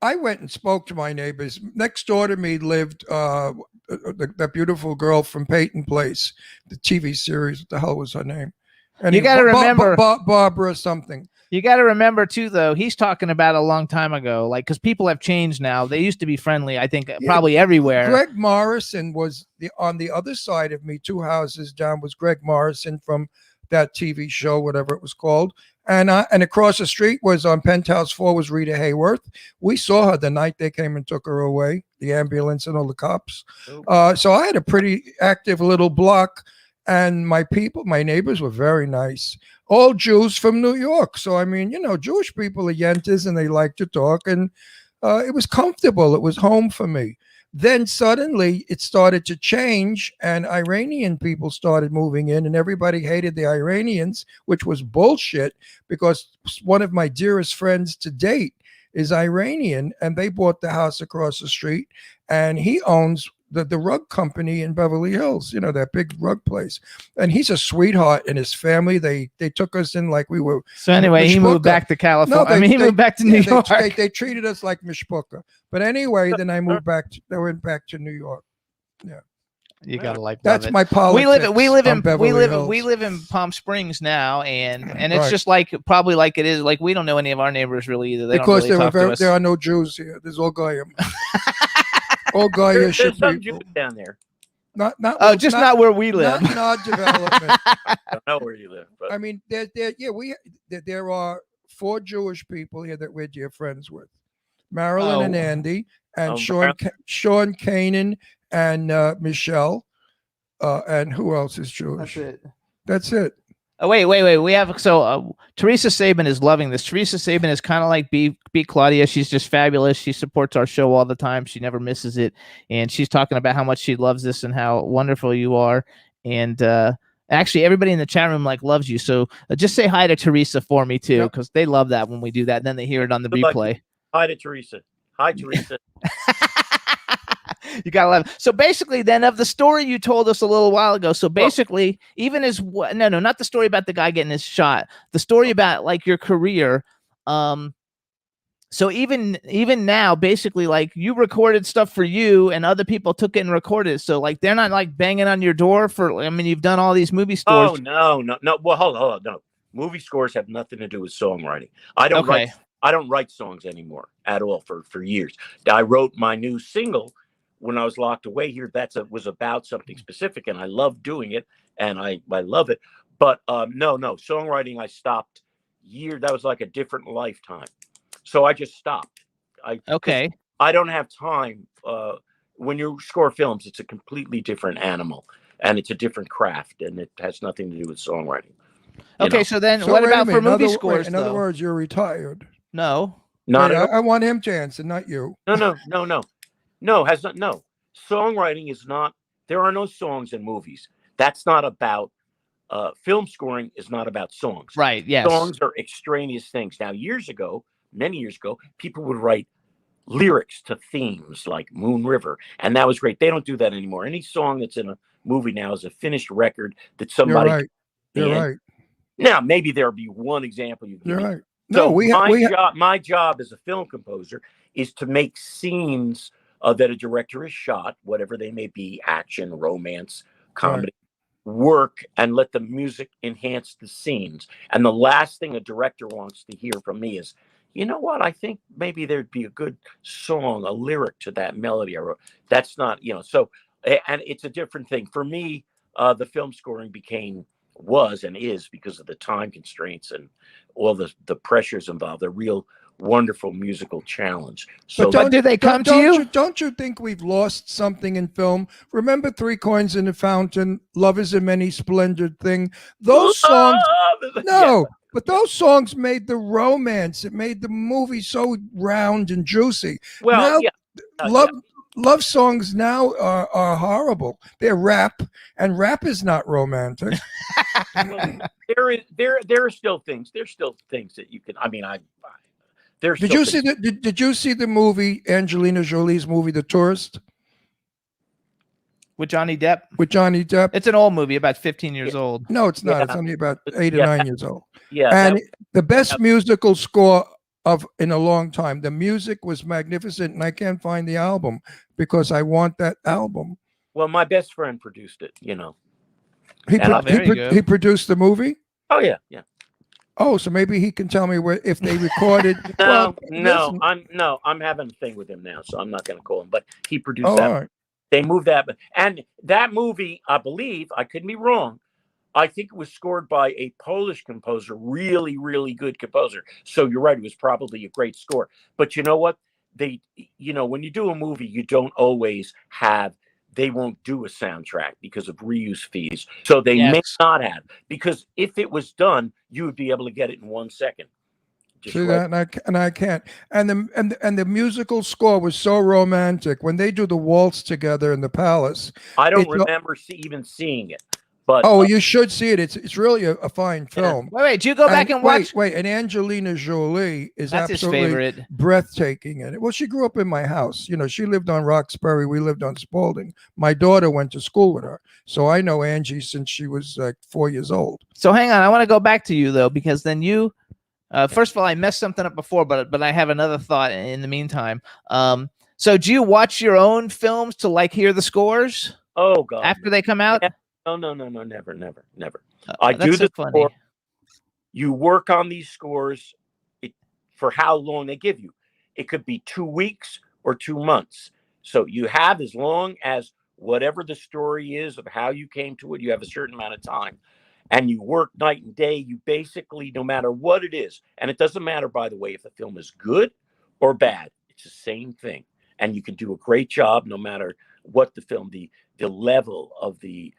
I went and spoke to my neighbors. Next door to me lived that beautiful girl from Peyton Place, the TV series. What the hell was her name? And you got to remember Barbara something. You got to remember too, though. He's talking about a long time ago, like because people have changed now. They used to be friendly. I think probably everywhere. Greg Morrison was on the other side of me, 2 houses down. Was Greg Morrison from that TV show, whatever it was called, and across the street was on Penthouse 4 was Rita Hayworth. We saw her the night they came and took her away, the ambulance and all the cops. So I had a pretty active little block. And my neighbors were very nice. All Jews from New York. So, I mean, Jewish people are yentas and they like to talk. And it was comfortable. It was home for me. Then suddenly it started to change and Iranian people started moving in and everybody hated the Iranians, which was bullshit because one of my dearest friends to date is Iranian and they bought the house across the street and he owns the rug company in Beverly Hills, that big rug place. And he's a sweetheart and his family, they took us in like we were. So anyway, he moved back to California. He moved back to New York. They treated us like mishpucha. But anyway, then I moved back. I went back to New York. Yeah. You gotta that's my politics. We live in Palm Springs now, and it's just like probably like it is like we don't know any of our neighbors really either. Because there are no Jews here. There's all Goyim. All Goyish There's some people Jews down there. Not where we live. Not in our development. I don't know where you live, but I mean, there are 4 Jewish people here that we're dear friends with, Marilyn and Andy, and Sean Kanan and Michelle, and who else is Jewish? That's it. Oh, wait. We have Teresa Sabin is loving this. Teresa Sabin is kind of like B Claudia. She's just fabulous. She supports our show all the time. She never misses it, and she's talking about how much she loves this and how wonderful you are. And actually, everybody in the chat room loves you. So just say hi to Teresa for me too, because they love that when we do that. And then they hear it on the replay. Hi to Teresa. Hi, Teresa. You gotta love it. So basically, then of the story you told us a little while ago. So basically, even as not the story about the guy getting his shot. The story about your career. So even now, basically, you recorded stuff for you, and other people took it and recorded it. So they're not banging on your door for. I mean, you've done all these movie scores. Oh no. Well, hold on. No, movie scores have nothing to do with songwriting. I don't write songs anymore at all for years. I wrote my new single when I was locked away here. Was about something specific, and I love doing it, and I love it. But no, songwriting I stopped that was like a different lifetime. So I just stopped. I don't have time. When you score films, it's a completely different animal, and it's a different craft, and it has nothing to do with songwriting. Okay, so then what about for movie scores? In other words, you're retired. No, I want him to answer, not you. No. No, songwriting is not. There are no songs in movies. That's not about film scoring is not about songs. Right. Yes. Songs are extraneous things. Now, many years ago, people would write lyrics to themes like Moon River, and that was great. They don't do that anymore. Any song that's in a movie now is a finished record that You're somebody. right. You're right. Now, maybe there'll be one example you can You're give me. right. No, So my job as a film composer is to make scenes that a director has shot, whatever they may be, action, romance, comedy, work, and let the music enhance the scenes. And the last thing a director wants to hear from me is, you know what, I think maybe there'd be a good song, a lyric to that melody I wrote. That's not, so, and it's a different thing. For me, the film scoring was and is, because of the time constraints and all the pressures involved, a real wonderful musical challenge. So But do they come to you? Don't you think we've lost something in film? Remember Three Coins in the Fountain, Love is a Many Splendid Thing? Those songs, no, but those songs made the romance. It made the movie so round and juicy. Well, now, love songs now are horrible. They're rap, and rap is not romantic. there are still things. There's still things that you can. I mean, Did you see the movie, Angelina Jolie's movie, The Tourist, With Johnny Depp? with Johnny Depp? It's an old movie, about 15 years old. No, it's not. Yeah. It's only about 8 Yeah. or 9 years old. Yeah, And the best musical score in a long time. The music was magnificent, and I can't find the album because I want that album. well, my best friend produced it. He And there you go. he produced the movie. Oh yeah. Oh, so maybe he can tell me if they recorded. No, listen. I'm having a thing with him now, so I'm not going to call him. But he produced Oh, that. all right. They moved that, and that movie, I believe, I could be wrong. I think it was scored by a Polish composer, really, really good composer. So you're right; it was probably a great score. But you know what? When you do a movie, you don't always have. They won't do a soundtrack because of reuse fees. So they may Yes. not have, because if it was done, you would be able to get it in 1 second. Just See right. that, and I can't. And the musical score was so romantic when they do the waltz together in the palace. I don't it's not- remember even seeing it, but Oh, you should see it. It's really a fine film. Wait, do you go back and watch? Wait, and Angelina Jolie is That's his absolutely favorite. breathtaking in it. Well, she grew up in my house. She lived on Roxbury. We lived on Spalding. My daughter went to school with her, so I know Angie since she was like 4 years old. So hang on, I want to go back to you though, because then you, first of all, I messed something up before, but I have another thought in the meantime. So do you watch your own films to hear the scores oh god, after they come out? Yeah. No, never. I do That's so the funny. score. You work on these scores for how long they give you. It could be 2 weeks or 2 months. So you have as long as whatever the story is of how you came to it, you have a certain amount of time. And you work night and day. You basically, no matter what it is, and it doesn't matter, by the way, if the film is good or bad, it's the same thing. And you can do a great job no matter what the film, the level of the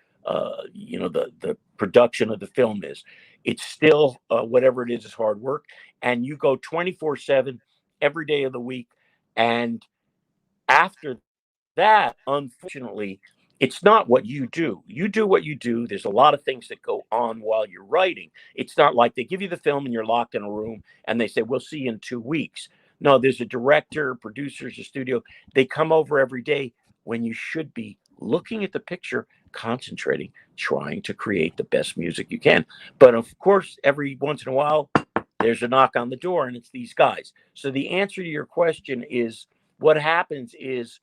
production of the film is. It's still whatever it is hard work, and you go 24/7 every day of the week. And after that, unfortunately, it's not what you do. You do what you do. There's a lot of things that go on while you're writing. It's not like they give you the film and you're locked in a room and they say, we'll see you in 2 weeks. No, there's a director, producers, a studio. They come over every day when you should be looking at the picture, concentrating, trying to create the best music you can. But of course, every once in a while, there's a knock on the door and it's these guys. So the answer to your question is, what happens is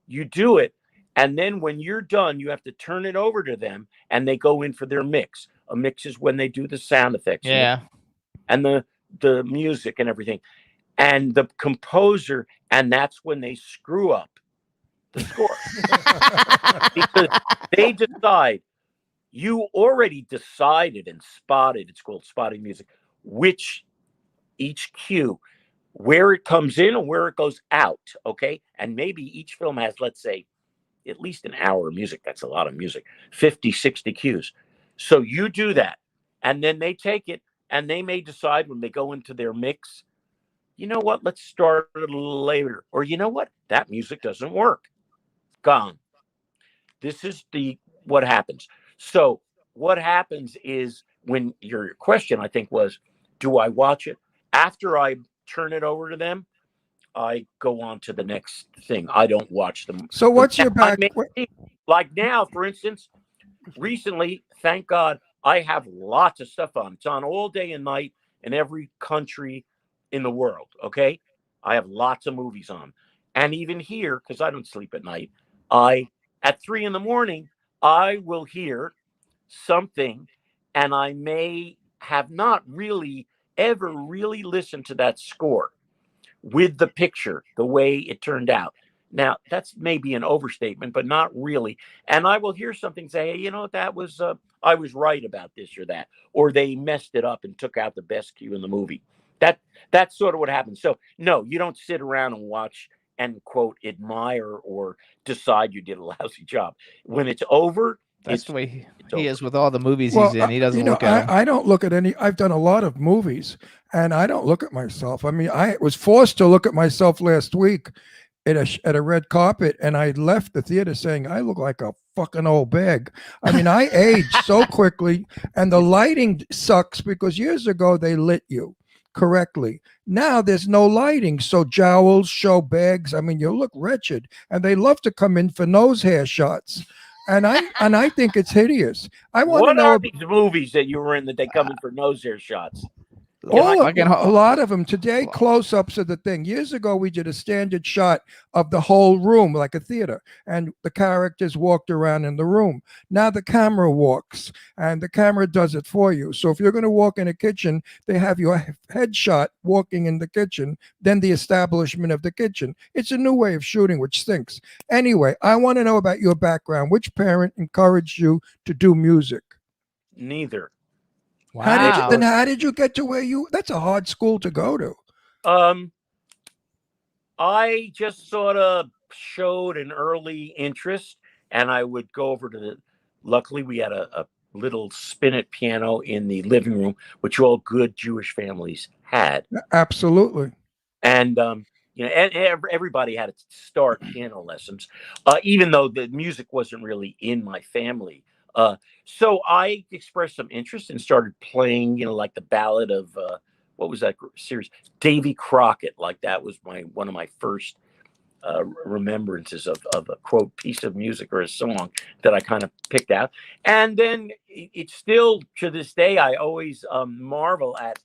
you do it, and then when you're done, you have to turn it over to them and they go in for their mix. A mix is when they do the sound effects and the music and everything. And the composer, and that's when they screw up the score. Because they decide, you already decided and spotted, it's called spotting music, which each cue, where it comes in and where it goes out, okay? And maybe each film has, let's say, at least an hour of music. That's a lot of music, 50, 60 cues. So you do that, and then they take it, and they may decide when they go into their mix, you know what, let's start a little later. Or you know what, that music doesn't work. Gone. This is what happens. So what happens is when your question, I think, was, do I watch it? After I turn it over to them, I go on to the next thing. I don't watch them. So what's your I back? may- like now, for instance, recently, thank God, I have lots of stuff on. It's on all day and night in every country in the world. Okay. I have lots of movies on. And even here, because I don't sleep at night, at 3 a.m, I will hear something, and I may have not really ever really listened to that score with the picture, the way it turned out. Now, that's maybe an overstatement, but not really. And I will hear something say, hey, you know, that was, I was right about this or that, or they messed it up and took out the best cue in the movie. That's sort of what happens. So, no, you don't sit around and watch and, quote, admire or decide you did a lousy job. When it's over, That's it's the way he over. is with all the movies Well, he's in. He doesn't you know, look at them. I don't look at any. I've done a lot of movies, and I don't look at myself. I mean, I was forced to look at myself last week at a red carpet, and I left the theater saying I look like a fucking old bag. I mean, I aged so quickly, and the lighting sucks because years ago they lit you correctly. Now there's no lighting, so jowls show bags. I mean, you look wretched, and they love to come in for nose hair shots. And I think it's hideous. I want to What know are these movies that you were in that they come in for nose hair shots? a lot of them today. Close-ups are the thing. Years ago, we did a standard shot of the whole room, like a theater, and the characters walked around in the room. Now the camera walks, and the camera does it for you. So if you're going to walk in a kitchen, they have your headshot walking in the kitchen, then the establishment of the kitchen. It's a new way of shooting, which stinks. Anyway, I want to know about your background. Which parent encouraged you to do music? Neither. Wow. How did you get to where you? That's a hard school to go to. I just sort of showed an early interest, and I would go over to luckily we had a little spinet piano in the living room, which all good Jewish families had. Absolutely. And you know, and everybody had to start piano lessons, even though the music wasn't really in my family. So I expressed some interest and started playing, you know, like the ballad of what was that series? Davy Crockett. Like that was one of my first remembrances of a quote piece of music or a song that I kind of picked out. And then it's still to this day, I always marvel at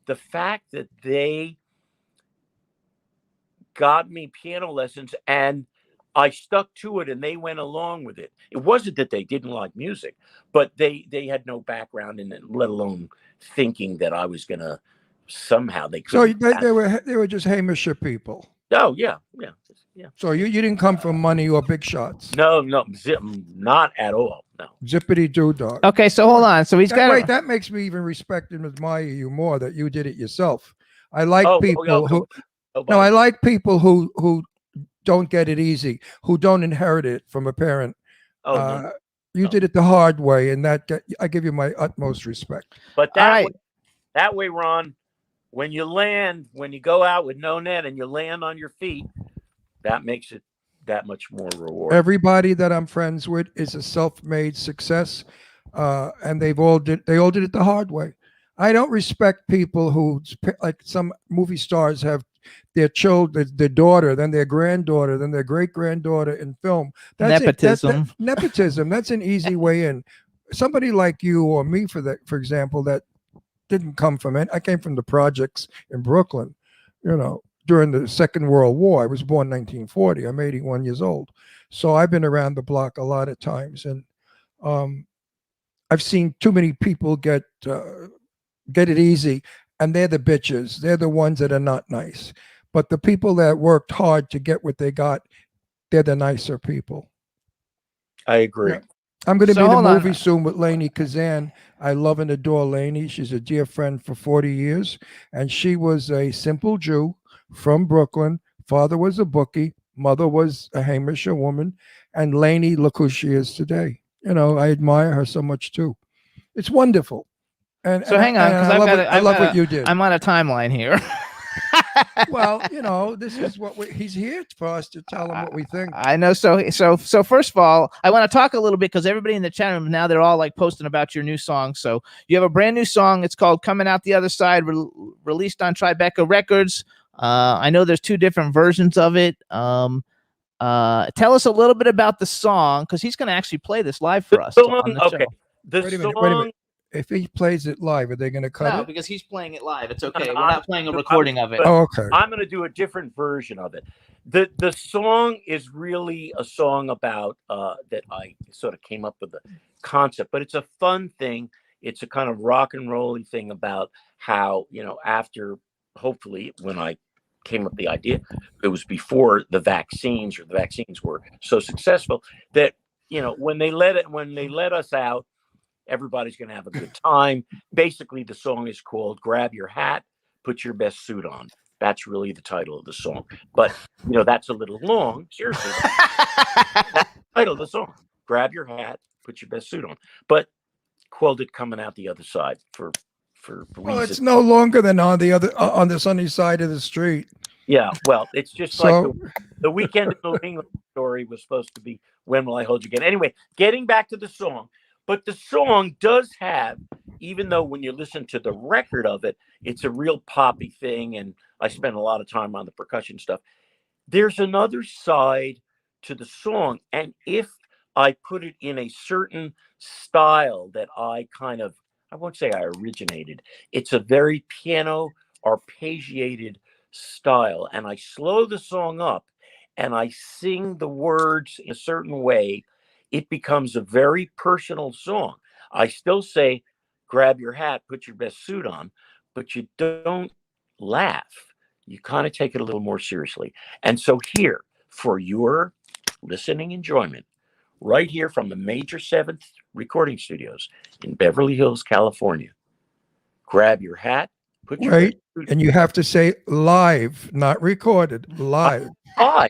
the fact that they got me piano lessons and I stuck to it and they went along with it. It wasn't that they didn't like music, but they had no background in it, let alone thinking that I was going to somehow they So could. they were just Hamisher people. Oh, yeah. So you didn't come from money or big shots. No, not at all. No. Zippity doo dog. Okay, so hold on. So he's got. Wait, that makes me even respect and admire you more that you did it yourself. I like people who. No, I like people who don't get it easy, who don't inherit it from a parent. No. You did it the hard way, and I give you my utmost respect. But that way, Ron, when you go out with no net and you land on your feet, that makes it that much more rewarding. Everybody that I'm friends with is a self-made success, and they all did it the hard way. I don't respect people who, like some movie stars, have their children, their daughter, then their granddaughter, then their great-granddaughter in film. That's Nepotism. Nepotism. That's an easy way in. Somebody like you or me, for example, that didn't come from it. I came from the projects in Brooklyn, you know, during the Second World War. I was born 1940. I'm 81 years old. So I've been around the block a lot of times. And I've seen too many people get it easy, and they're the bitches. They're the ones that are not nice. But the people that worked hard to get what they got, they're the nicer people. I agree. Yeah. I'm going to be in a hold on. movie soon with Lainey Kazan. I love and adore Lainey. She's a dear friend for 40 years. And she was a simple Jew from Brooklyn. Father was a bookie. Mother was a Hamisher woman. And Lainey, look who she is today. You know, I admire her so much too. It's wonderful. And So hang on, because I love what you did. I'm on a timeline here. Well, this is what he's here for us to tell him what we think. I know. So first of all, I want to talk a little bit because everybody in the chat room now, they're all like posting about your new song. So you have a brand new song. It's called "Coming Out the Other Side," released on Tribeca Records. I know there's 2 different versions of it. Tell us a little bit about the song because he's going to actually play this live for us on the show. The Wait a song. minute. If he plays it live, are they going to cut No, it? because he's playing it live. It's okay. No, We're not playing a recording of it. Oh, okay. I'm going to do a different version of it. The song is really a song about that I sort of came up with the concept, but it's a fun thing. It's a kind of rock and rolly thing about how, after, hopefully, when I came up with the idea, it was before the vaccines were so successful that, when they let us out, everybody's going to have a good time. Basically, the song is called "Grab Your Hat, Put Your Best Suit On." That's really the title of the song. But, that's a little long. Seriously. That's the title of the song. Grab your hat, put your best suit on. But called it "Coming Out the Other Side" for Well, reasons. it's no longer than on the sunny side of the street. Yeah, well, it's just So- like the Weekend in New England story was supposed to be "When Will I Hold You Again." Anyway, getting back to the song. But the song does have, even though when you listen to the record of it, it's a real poppy thing, and I spent a lot of time on the percussion stuff. There's another side to the song, and if I put it in a certain style that I won't say I originated, it's a very piano arpeggiated style, and I slow the song up and I sing the words in a certain way, it becomes a very personal song. I still say, "Grab your hat, put your best suit on," but you don't laugh. You kind of take it a little more seriously. And so here, for your listening enjoyment, right here from the Major 7th Recording Studios in Beverly Hills, California, grab your hat, put your Right. best suit And you have to say live, not recorded. Live. on.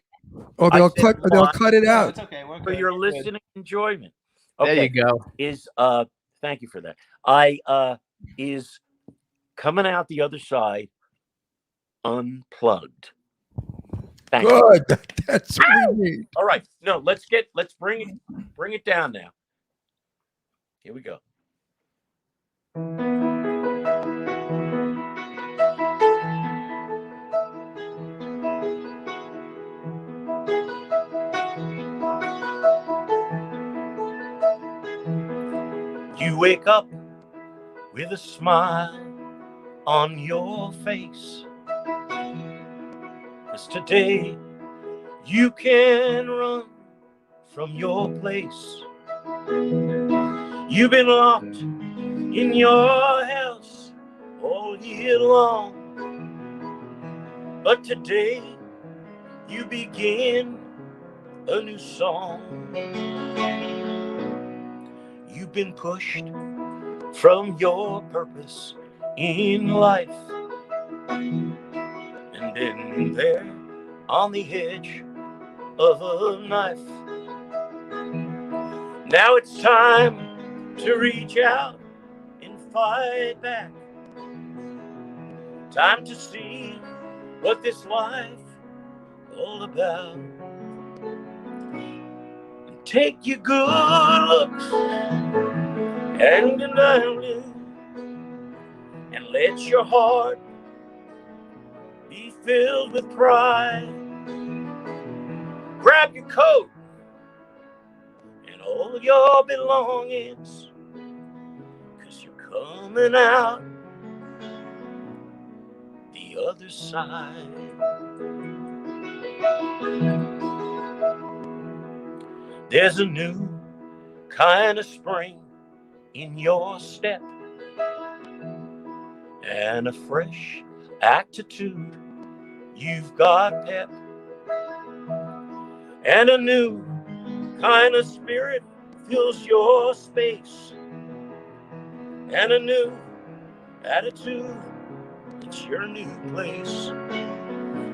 Or I they'll said cut. They'll live. cut it out. okay. We're For your listening enjoyment. There Okay. you go. Is thank you for that. Is "Coming Out the Other Side" unplugged. Thank you. Good. That's what we need. All right. No, let's bring it down now. Here we go. You wake up with a smile on your face, 'cause today you can run from your place. You've been locked in your house all year long, but today you begin a new song. You've been pushed from your purpose in life, and then there on the edge of a knife. Now it's time to reach out and fight back. Time to see what this life all about. Take your good looks and deny them, and let your heart be filled with pride. Grab your coat and all your belongings, 'cause you're coming out the other side. There's a new kind of spring in your step, and a fresh attitude. You've got pep, and a new kind of spirit fills your space, and a new attitude, it's your new place.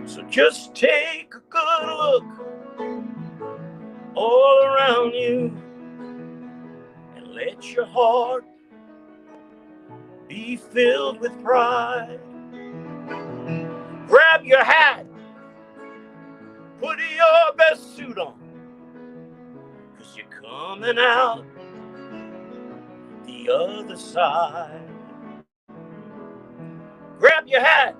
So just take a good look all around you, and let your heart be filled with pride. Grab Grab your hat. Put your best suit on. 'Cause you're coming out the other side. Grab your hat.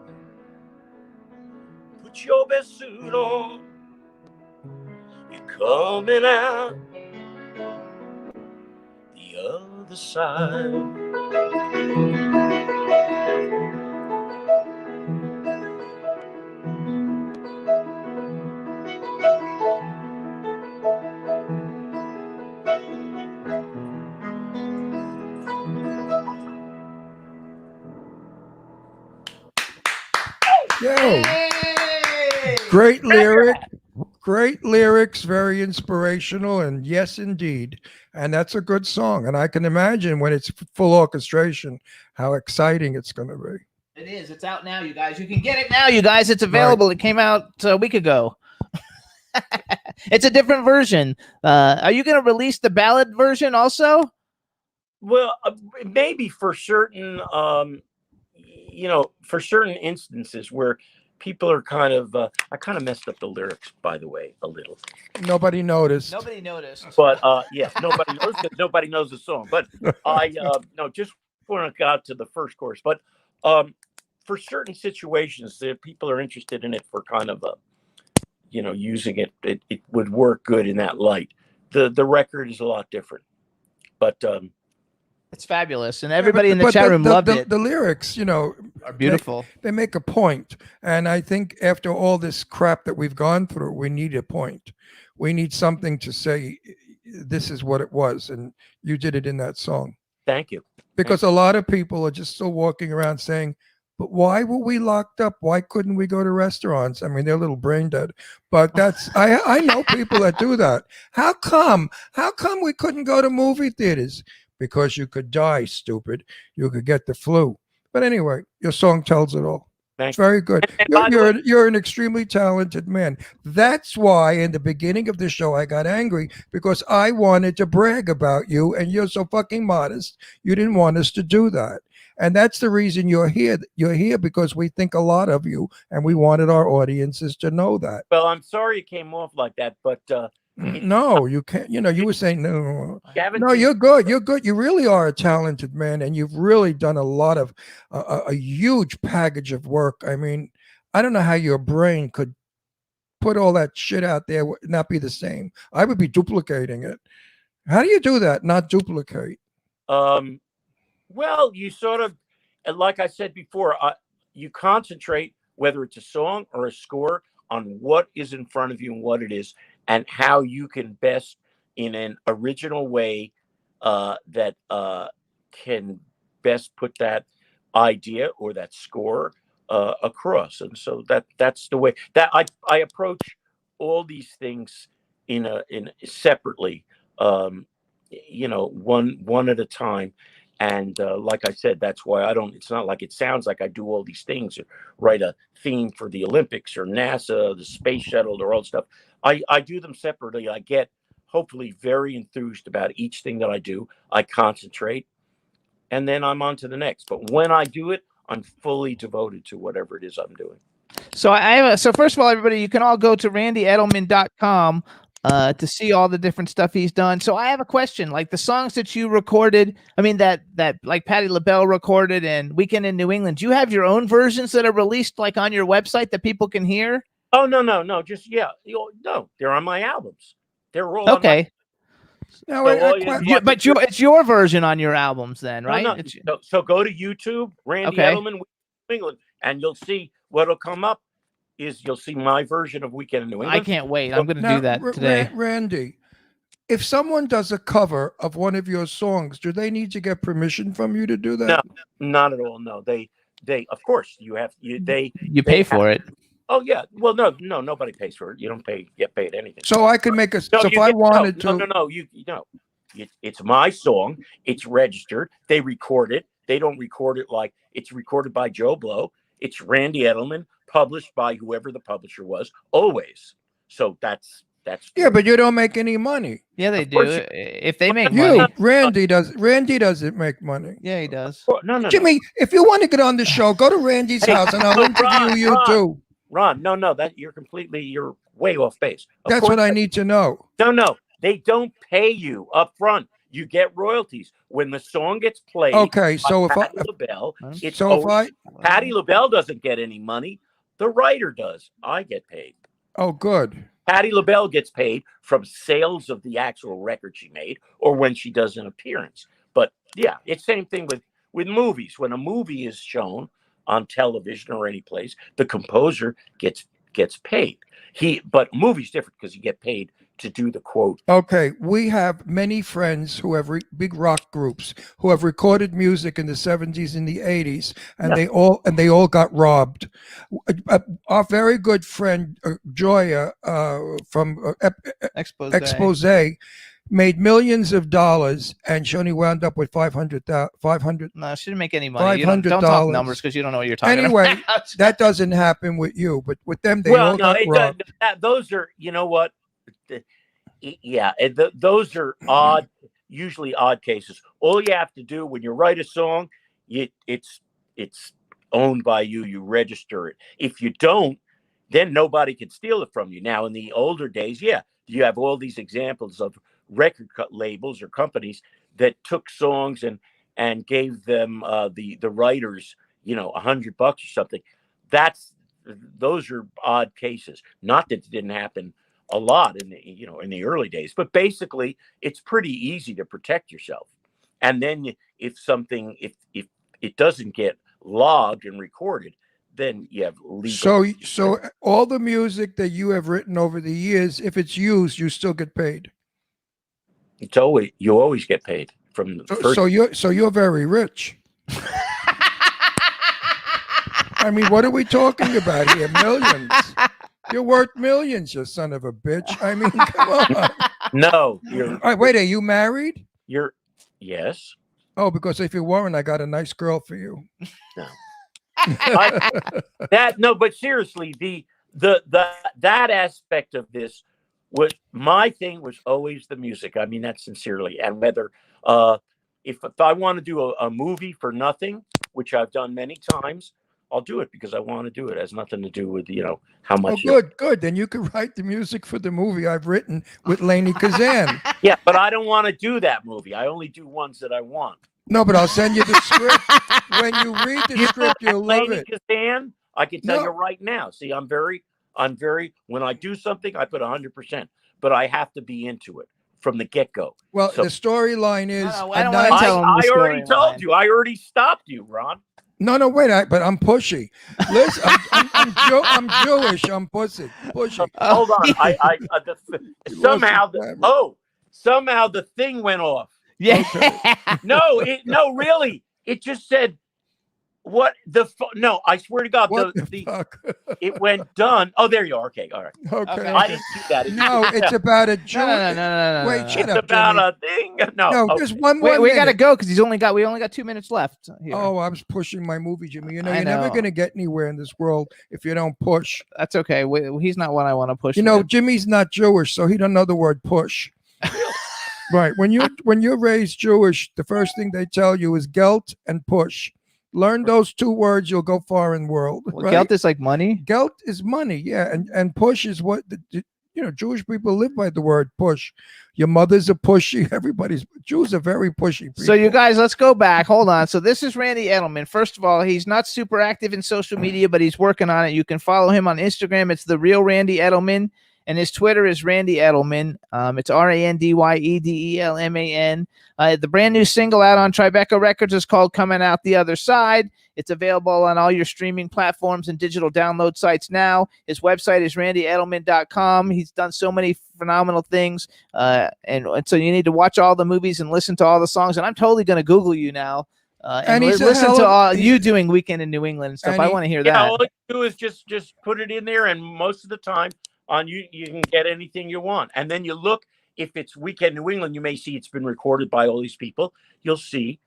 Put your best suit on. You're coming out the other side. Yo, great lyric, great lyrics, very inspirational, and yes, indeed. And that's a good song. And I can imagine when it's full orchestration, how exciting it's going to be. It is. It's out now, you guys. You can get it now, you guys. It's available. It came out a week ago. It's a different version. Are you going to release the ballad version also? Well, maybe for certain, for certain instances where people are kind of, I kind of messed up the lyrics, by the way, a little. Nobody noticed. Nobody noticed. But yeah, nobody knows because nobody knows the song. But I just when I got to the first chorus. But for certain situations, that people are interested in it for kind of a, using it, it would work good in that light. The record is a lot different, but it's fabulous, and everybody in the chat room loved it. The lyrics, Are beautiful. They make a point, and I think after all this crap that we've gone through, we need a point. We need something to say. This is what it was, and you did it in that song. Thank you. Because a lot of people are just still walking around saying, "But why were we locked up? Why couldn't we go to restaurants?" I mean, they're a little brain dead. But that's I know people that do that. How come? How come we couldn't go to movie theaters? Because you could die, stupid. You could get the flu. But anyway, your song tells it all. Thank Very good. And by the way- You're an extremely talented man. That's why in the beginning of the show I got angry, because I wanted to brag about you, and you're so fucking modest. You didn't want us to do that. And that's the reason you're here. You're here because we think a lot of you, and we wanted our audiences to know that. Well, I'm sorry it came off like that, but No, you can't. You were saying no. Gavin, No, you're good. You're good. You really are a talented man, and you've really done a lot of a huge package of work. I mean, I don't know how your brain could put all that shit out there, not be the same. I would be duplicating it. How do you do that? Not duplicate? Well, you sort of, like I said before, you concentrate, whether it's a song or a score, on what is in front of you and what it is, and how you can best, in an original way, that can best put that idea or that score across. And so that's the way that I approach all these things in separately, one at a time. And like I said, that's why it's not like it sounds like I do all these things or write a theme for the Olympics or NASA, the space shuttle, or all stuff. I do them separately. I get hopefully very enthused about each thing that I do. I concentrate, and then I'm on to the next. But when I do it, I'm fully devoted to whatever it is I'm doing. So so first of all, everybody, you can all go to randyedelman.com to see all the different stuff he's done. So I have a question, like the songs that you recorded, I mean, that like Patti LaBelle recorded and Weekend in New England, do you have your own versions that are released like on your website that people can hear? Oh, no. Just, yeah. No, they're on my albums. They're all okay. No, It's your version on your albums then, right? No. So go to YouTube, Randy Edelman, New England, and you'll see what'll come up is you'll see my version of Weekend in New England. I can't wait. I'm going to do that today. Randy, if someone does a cover of one of your songs, do they need to get permission from you to do that? No, not at all. No, they of course you pay for it. Oh yeah. Well, no, nobody pays for it. You don't get paid anything. So I could make if I wanted to. No. It's my song. It's registered. They record it. They don't record it like it's recorded by Joe Blow. It's Randy Edelman, published by whoever the publisher was, always. So that's yeah, but you don't make any money. Yeah, they do. If they make money, money. Randy doesn't make money. Yeah, he does. No. Jimmy, if you want to get on the show, go to Randy's house and I'll interview you too. Ron, no, that you're way off base. Of That's course what I need to know. No, they don't pay you up front. You get royalties when the song gets played. Okay, by so if I, Patti LaBelle, it's so if always, I, Patti LaBelle doesn't get any money. The writer does. I get paid. oh, good. Patti LaBelle gets paid from sales of the actual record she made or when she does an appearance. But yeah, it's same thing with movies. When a movie is shown on television or any place, the composer gets paid. But movies different because you get paid to do the quote. Okay, we have many friends who have big rock groups who have recorded music in the 70s and the 80s, and Yeah. they all got robbed. Our very good friend Joya from Expose made millions of dollars, and she only wound up with 500. No, she didn't make any money. You don't talk $500. numbers because you don't know what you're talking Anyway, about. that doesn't happen with you, but with them, they Well, all no, got robbed. those are, you know what? Yeah, those are usually odd cases. All you have to do when you write a song, it's owned by you. You register it. If you don't, then nobody can steal it from you. Now, in the older days, yeah, you have all these examples of record labels or companies that took songs and gave them the writers, $100 or something. Those are odd cases. Not that it didn't happen a lot in the early days, but basically it's pretty easy to protect yourself. And then if it doesn't get logged and recorded, then you have legal. So all the music that you have written over the years, if it's used, you still get paid. You always get paid from the first. So you're very rich. I mean, what are we talking about here? Millions. You're worth millions, you son of a bitch. I mean, come on. No, All right, wait, are you married? Yes. Oh, because if you weren't, I got a nice girl for you. No. But seriously, that aspect of this was my thing was always the music. I mean that sincerely. And whether if I want to do a movie for nothing, which I've done many times, I'll do it because I want to do it. It has nothing to do with how much. Oh, good. Then you can write the music for the movie I've written with Lainey Kazan. Yeah, but I don't want to do that movie. I only do ones that I want. No, but I'll send you the script. When you read the script, you'll love Lainey it. Kazan, I can tell you right now. See, I'm very. When I do something, I put 100%, but I have to be into it from the get-go. Well, So- the storyline is. I don't wanna tell him I the already storyline. told you. I already stopped you, Ron. No, wait, but I'm pushy. Listen, I'm Jewish. I'm pushy. Hold on. Somehow clever. somehow the thing went off. Yeah. No, really. It just said what no, I swear to God, What the fuck? it went done. Oh, there you are. Okay, all right. Okay. I didn't do that. No, it's about a Jew. No. Wait, shut It's up, about Jimmy. a thing. No, No, okay. just one Wait, more we gotta minute. go because we only got 2 minutes left. Here. Oh, I was pushing my movie, Jimmy. I You're never know. going to get anywhere in this world if you don't push. That's okay. He's not one I want to push. Jimmy's not Jewish, so he don't know the word push. Right. When you're raised Jewish, the first thing they tell you is gelt and push. Learn those two words, you'll go far in the world. Well, Right? Gelt is like money. Gelt is money, yeah, and push is what Jewish people live by the word push. Your mother's a pushy. Jews are very pushy people. So you guys, let's go back. Hold on. So this is Randy Edelman. First of all, he's not super active in social media, but he's working on it. You can follow him on Instagram. It's The Real Randy Edelman. And his Twitter is Randy Edelman. It's RANDYEDELMAN. The brand new single out on Tribeca Records is called Coming Out the Other Side. It's available on all your streaming platforms and digital download sites now. His website is randyedelman.com. He's done so many phenomenal things. And so you need to watch all the movies and listen to all the songs. And I'm totally going to Google you now. And he's a listen hell to of- all you doing Weekend in New England and stuff. And I he- want to hear Yeah, that. all you do is just put it in there, and most of the time on you can get anything you want. And then you look, if it's Weekend New England, you may see it's been recorded by all these people. You'll see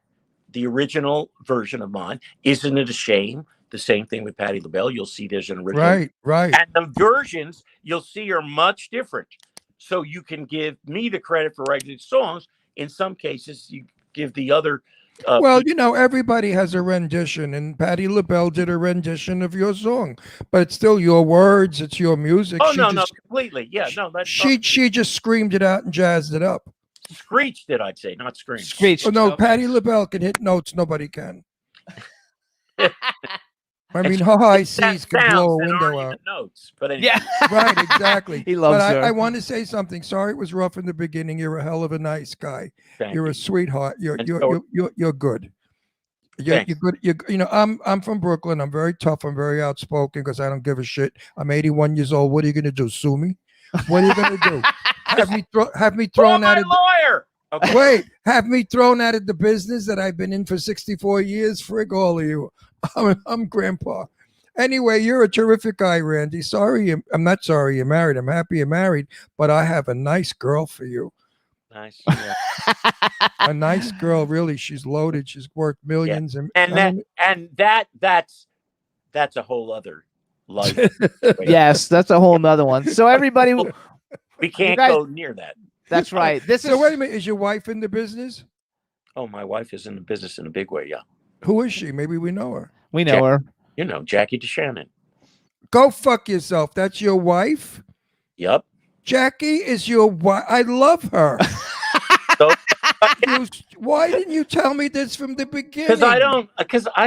the original version of mine. Isn't it a shame? The same thing with Patti LaBelle. You'll see there's an original. Right. And the versions you'll see are much different. So you can give me the credit for writing songs. In some cases, you give the other Well, you know, everybody has a rendition, and Patti LaBelle did a rendition of your song, but it's still your words, it's your music. oh She no, just, completely. Yeah, no, that's she just screamed it out and jazzed it up. screeched it. I'd say, not screamed. Screeched. Oh no, Okay. Patti LaBelle can hit notes nobody can. I mean, It's- her high It's that C's can blow a sounds that window aren't out. even notes, but anyway. Yeah. Right, exactly. He loves but her. I want to say something. Sorry, it was rough in the beginning. You're a hell of a nice guy. Thank You're you. a sweetheart. You're And you're so- you're good. You're Thanks. good. You know, I'm from Brooklyn. I'm very tough. I'm very outspoken because I don't give a shit. I'm 81 years old. What are you gonna do? Sue me? What are you gonna do? Have me Call thrown out my of the, lawyer. Okay. wait? Have me thrown out of the business that I've been in for 64 years? Frig all of you. I'm grandpa. Anyway, you're a terrific guy, Randy. I'm not sorry you're married. I'm happy you're married, but I have a nice girl for you. Nice. Yeah. A nice girl, really. She's loaded. She's worth millions. And I that mean, and that's a whole other life. Yes, that's a whole nother one. So everybody, We can't guys- go near that. that's right. This so is wait a minute. Is your wife in the business? Oh, my wife is in the business in a big way. Yeah. Who is she? Maybe we know her. we know her. You know, Jackie DeShannon. Go fuck yourself. That's your wife? Yep. Jackie is your wife. I love her. So Why didn't you tell me this from the beginning? because I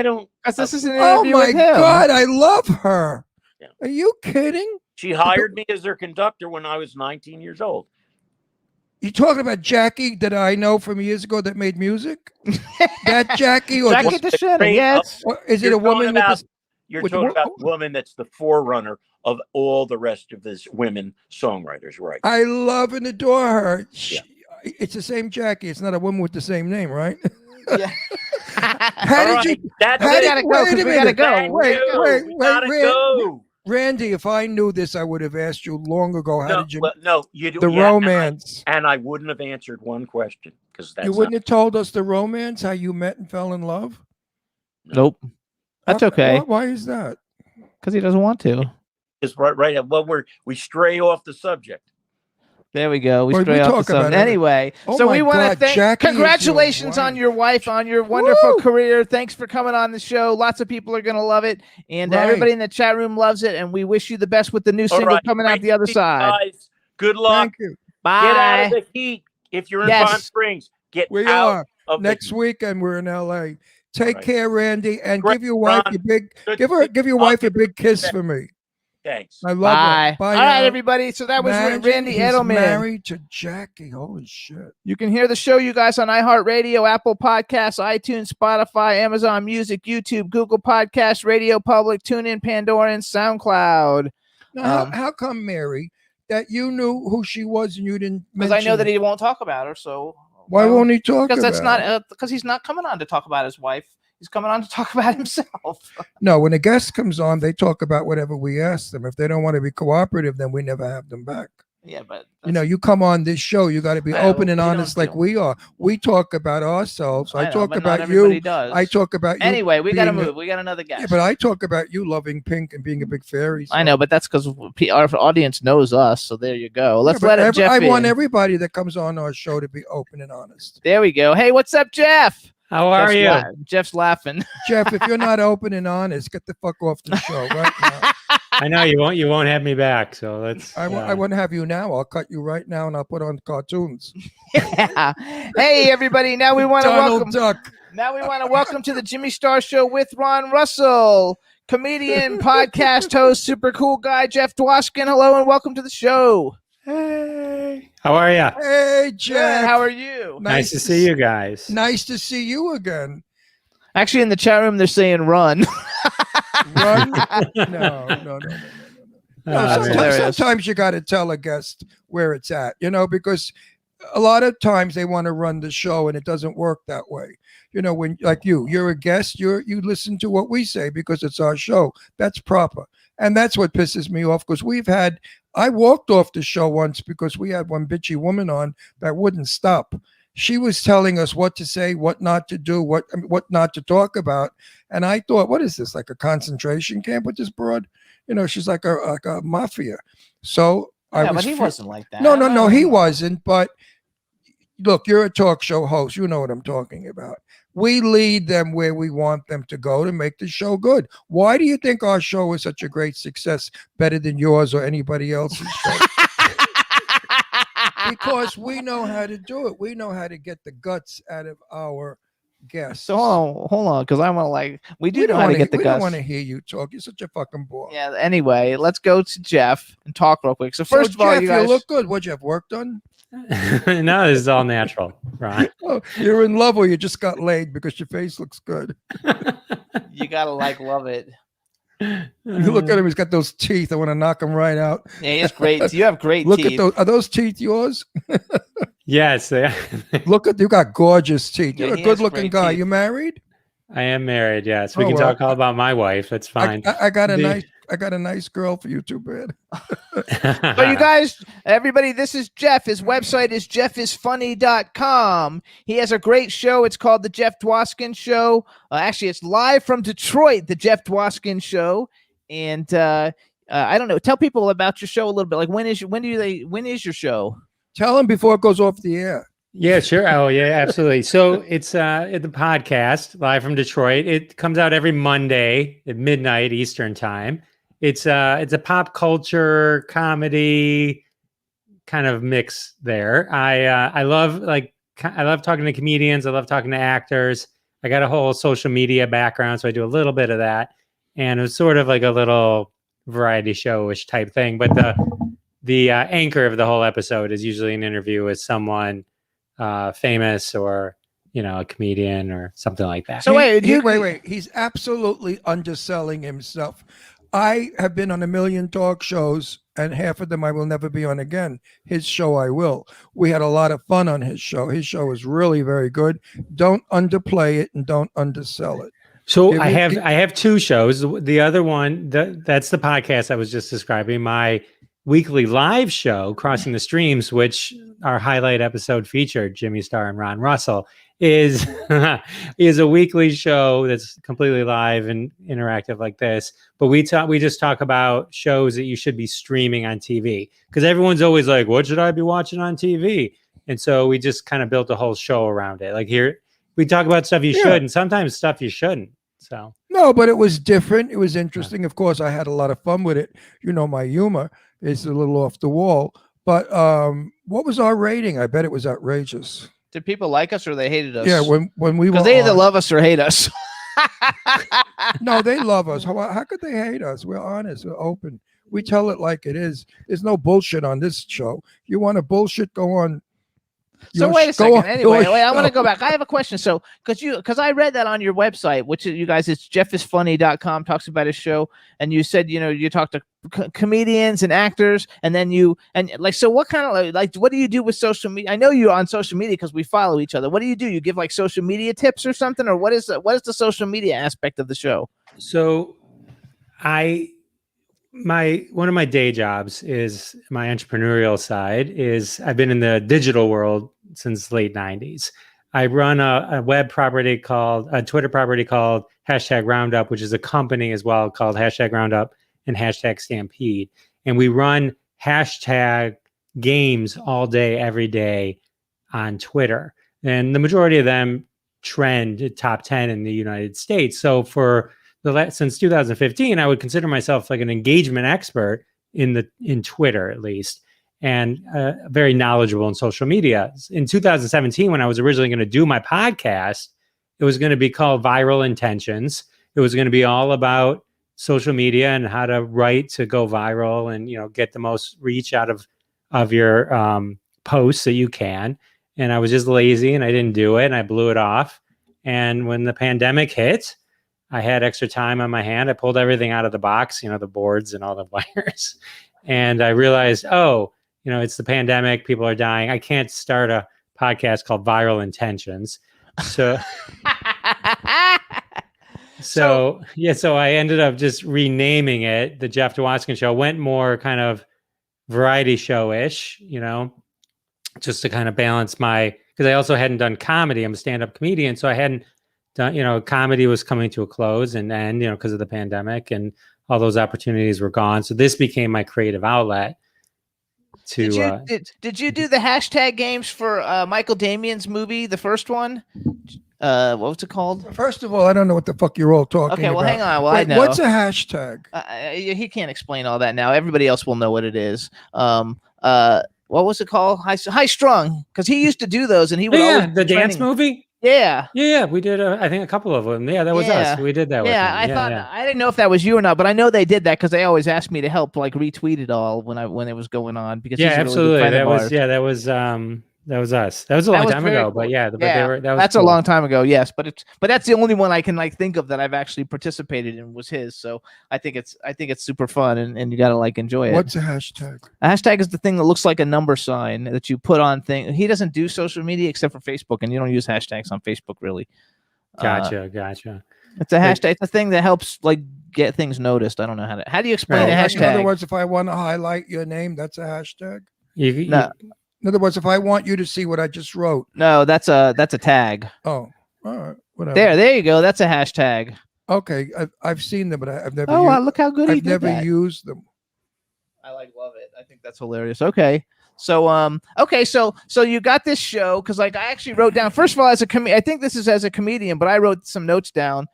don't Because this is an Oh interview my with him. God, I love her. Yeah. Are you kidding? she hired me as her conductor when I was 19 years old. You talking about Jackie that I know from years ago that made music? That Jackie, or, Jackie just- DeShannon, yes. or is it You're a woman talking with about- this? You're With talking wo- about the woman that's the forerunner of all the rest of this women songwriters, right? I love and adore her. Yeah. It's the same Jackie. It's not a woman with the same name, right? Yeah. How All did right, you? that's how we it. did- gotta go wait a because we gotta minute. go. Thank Wait, you. wait, We wait, gotta Ran- go. Randy, if I knew this, I would have asked you long ago. How No, did you? well, no, you do The yeah, romance. and I wouldn't have answered one question because that's You wouldn't have told us the romance, how you met and fell in love. Nope. That's How- okay. Why is that? Because he doesn't want to. is right. Well, we stray off the subject. There we go. We Well, we stray off talk the about subject. everything. Anyway, Oh so my we want to God, thank. Jackie is your Congratulations on wife. your wife, on your wonderful Woo! career. Thanks for coming on the show. Lots of people are going to love it, and Right. everybody in the chat room loves it. And we wish you the best with the new All single right, coming out great the to other see you side. guys. Good luck. Thank you. Bye. Get out of the heat. If you're in Yes. Palm Springs, get We out are. of Next the weekend we're in LA. Take right. care, Randy, and Great, give your wife Ron. a big Good give to her see give your you. wife a I'll big kiss give for me. Thanks. I love Bye. her. Bye. All right, now. everybody. So that was Imagine Randy he's Edelman. married to Jackie. Holy shit. You can hear the show, you guys, on iHeartRadio, Apple Podcasts, iTunes, Spotify, Amazon Music, YouTube, Google Podcasts, Radio Public, TuneIn, Pandora, and SoundCloud. Now, Um, how come, Mary, that you knew who she was and you didn't Because I know mention that it? he won't talk about her. So Why won't he talk Because about that's not it? because he's not coming on to talk about his wife. He's coming on to talk about himself. No, when a guest comes on, they talk about whatever we ask them. If they don't want to be cooperative, then we never have them back. Yeah, but You know, you come on this show, you got to be I know, open and we don't honest like do. we are. We talk about ourselves. I know, talk but not about everybody you. Does. I talk about you. Anyway, we got to being a- move. We got another guest. Yeah, but I talk about you loving Pink and being a big fairy. I know, but that's because our audience knows us. So there you go. Let's let it, Jeff I want in. everybody that comes on our show to be open and honest. There we go. Hey, what's up, Jeff? How are Jeff's you? Jeff's laughing. Jeff, if you're not open and honest, get the fuck off the show right now. I know you won't have me back, so let's. I wouldn't have you now. I'll cut you right now and I'll put on cartoons. Yeah. Hey, everybody. Now we want to welcome. Donald Duck. Now we want to welcome to the Jimmy Star Show with Ron Russell, comedian, podcast host, super cool guy, Jeff Dwoskin. Hello and welcome to the show. Hey, how are you? Hey, Good. Jeff. How are you? Nice to see you guys. Nice to see you again. Actually, in the chat room, they're saying run. Run? No. No, Oh, that's man. hilarious. sometimes you got to tell a guest where it's at, because a lot of times they want to run the show and it doesn't work that way. When like you're a guest, you listen to what we say because it's our show. That's proper. And that's what pisses me off because I walked off the show once because we had one bitchy woman on that wouldn't stop. She was telling us what to say, what not to do, what not to talk about. And I thought, what is this, like a concentration camp with this broad? She's like a mafia. So I Yeah, was but he wasn't like that. No, he wasn't. But look, you're a talk show host. You know what I'm talking about. We lead them where we want them to go to make the show good. Why do you think our show is such a great success, better than yours or anybody else's show? Because we know how to do it. We know how to get the guts out of our guests. So hold on, because I want to we we know how to get the we guts. don't want to hear you talk. You're such a fucking bore. Yeah. Anyway, let's go to Jeff and talk real quick. So first of all, Jeff, you guys look good. What, you have work done? No, this is all natural, Ron. Oh, you're in love or you just got laid because your face looks good. you gotta love it. You look at him, he's got those teeth. I want to knock him right out. Yeah, he has great. You have great Look teeth. at those. Are those teeth yours? Yes, Look at, you got gorgeous teeth. Yeah, You're a he has good looking great guy. teeth. You married? I am married. Yes, we Oh, can well, talk all about my wife. That's fine. I got a The- nice girl for you, too bad. So you guys, everybody, this is Jeff. His website is jeffisfunny.com. He has a great show. It's called The Jeff Dwoskin Show. Actually, it's live from Detroit, The Jeff Dwoskin Show. And I don't know. Tell people about your show a little bit. Like when is your show? Tell him before it goes off the air. Yeah, sure. Oh, yeah, absolutely. So it's the podcast live from Detroit. It comes out every Monday at midnight Eastern time. It's a pop culture comedy kind of mix there. I love talking to comedians. I love talking to actors. I got a whole social media background, so I do a little bit of that. And it was sort of like a little variety show-ish type thing. But the anchor of the whole episode is usually an interview with someone famous or a comedian or something like that. So wait, Wait. He's absolutely underselling himself. I have been on a million talk shows, and half of them I will never be on again. His show I will. We had a lot of fun on his show. His show is really very good. Don't underplay it and don't undersell it. So If I you- have two shows. The other one, that's the podcast I was just describing. My weekly live show, Crossing the Streams, which our highlight episode featured Jimmy Starr and Ron Russell, is a weekly show that's completely live and interactive like this. But we just talk about shows that you should be streaming on TV, because everyone's always like, what should I be watching on TV? And so we just kind of built a whole show around it. Like here, we talk about stuff you should, and sometimes stuff you shouldn't. So No, but it was different. It was interesting. Of course, I had a lot of fun with it. My humor is a little off the wall. But what was our rating? I bet it was outrageous. Did people like us or they hated us? Yeah, when we were because they either on- love us or hate us. No, they love us. How could they hate us? We're honest. We're open. We tell it like it is. There's no bullshit on this show. You want to bullshit? Go on. So your wait a sh- go second. on Anyway, your I want to show. go back. I have a question. So because I read that on your website, which is, you guys, it's jeffisfunny.com, talks about his show, and you said you talk to comedians and actors, and then so what kind of like what do you do with social media? I know you're on social media because we follow each other. What do? You give like social media tips or something, or what is the social media aspect of the show? So one of my day jobs is my entrepreneurial side is I've been in the digital world since late 90s. I run a web property a Twitter property called #Roundup, which is a company as well called #Roundup and #Stampede. And we run hashtag games all day, every day on Twitter. And the majority of them trend top 10 in the United States. So since 2015, I would consider myself like an engagement expert in Twitter, at least, and very knowledgeable in social media. In 2017, when I was originally going to do my podcast, it was going to be called Viral Intentions. It was going to be all about social media and how to write to go viral and get the most reach out of your posts that you can. And I was just lazy and I didn't do it and I blew it off. And when the pandemic hit, I had extra time on my hand. I pulled everything out of the box, the boards and all the wires. And I realized, it's the pandemic. People are dying. I can't start a podcast called Viral Intentions. So, so I ended up just renaming it The Jeff Dwoskin Show. Went more kind of variety show-ish, just to kind of balance because I also hadn't done comedy. I'm a stand-up comedian. So I hadn't done, comedy was coming to a close and because of the pandemic and all those opportunities were gone. So this became my creative outlet. Did you do the hashtag games for Michael Damian's movie, the first one? what was it called? First of all, I don't know what the fuck you're all talking Okay, well, about. hang on. Well, I Wait, know. what's a hashtag? He can't explain all that now. Everybody else will know what it is. What was it called? High strung, because he used to do those, and he would Yeah, always the be dance training. movie. Yeah. Yeah, we did. I think a couple of them. Yeah, that was Yeah. us. We did that. with Yeah, him. I thought I didn't know if that was you or not, but I know they did that because they always asked me to help like retweet it all when it was going on because Yeah, he's a really good absolutely. friend That of was ours. that was us. That was a That long was time very ago, cool. but yeah, but Yeah, they were. That was that's a cool. long time ago, yes, but that's the only one I can like think of that I've actually participated in was his. So I think it's super fun and you gotta like enjoy it. What's a hashtag? A hashtag is the thing that looks like a number sign that you put on thing. He doesn't do social media except for Facebook, and you don't use hashtags on Facebook really. Gotcha. It's a hashtag. It's a thing that helps like get things noticed. I don't know how do you explain Right. a In other hashtag? words, if I want to highlight your name, that's a hashtag. No, In other words, if I want you to see what I just wrote, no, that's a tag. oh, all right, whatever. There you go. That's a hashtag. Okay, I've seen them, but I've never. Oh, used, look how good he I've did never that. used them. I love it. I think that's hilarious. Okay. So so you got this show because like I actually wrote down first of all as a I think this is as a comedian, but I wrote some notes down.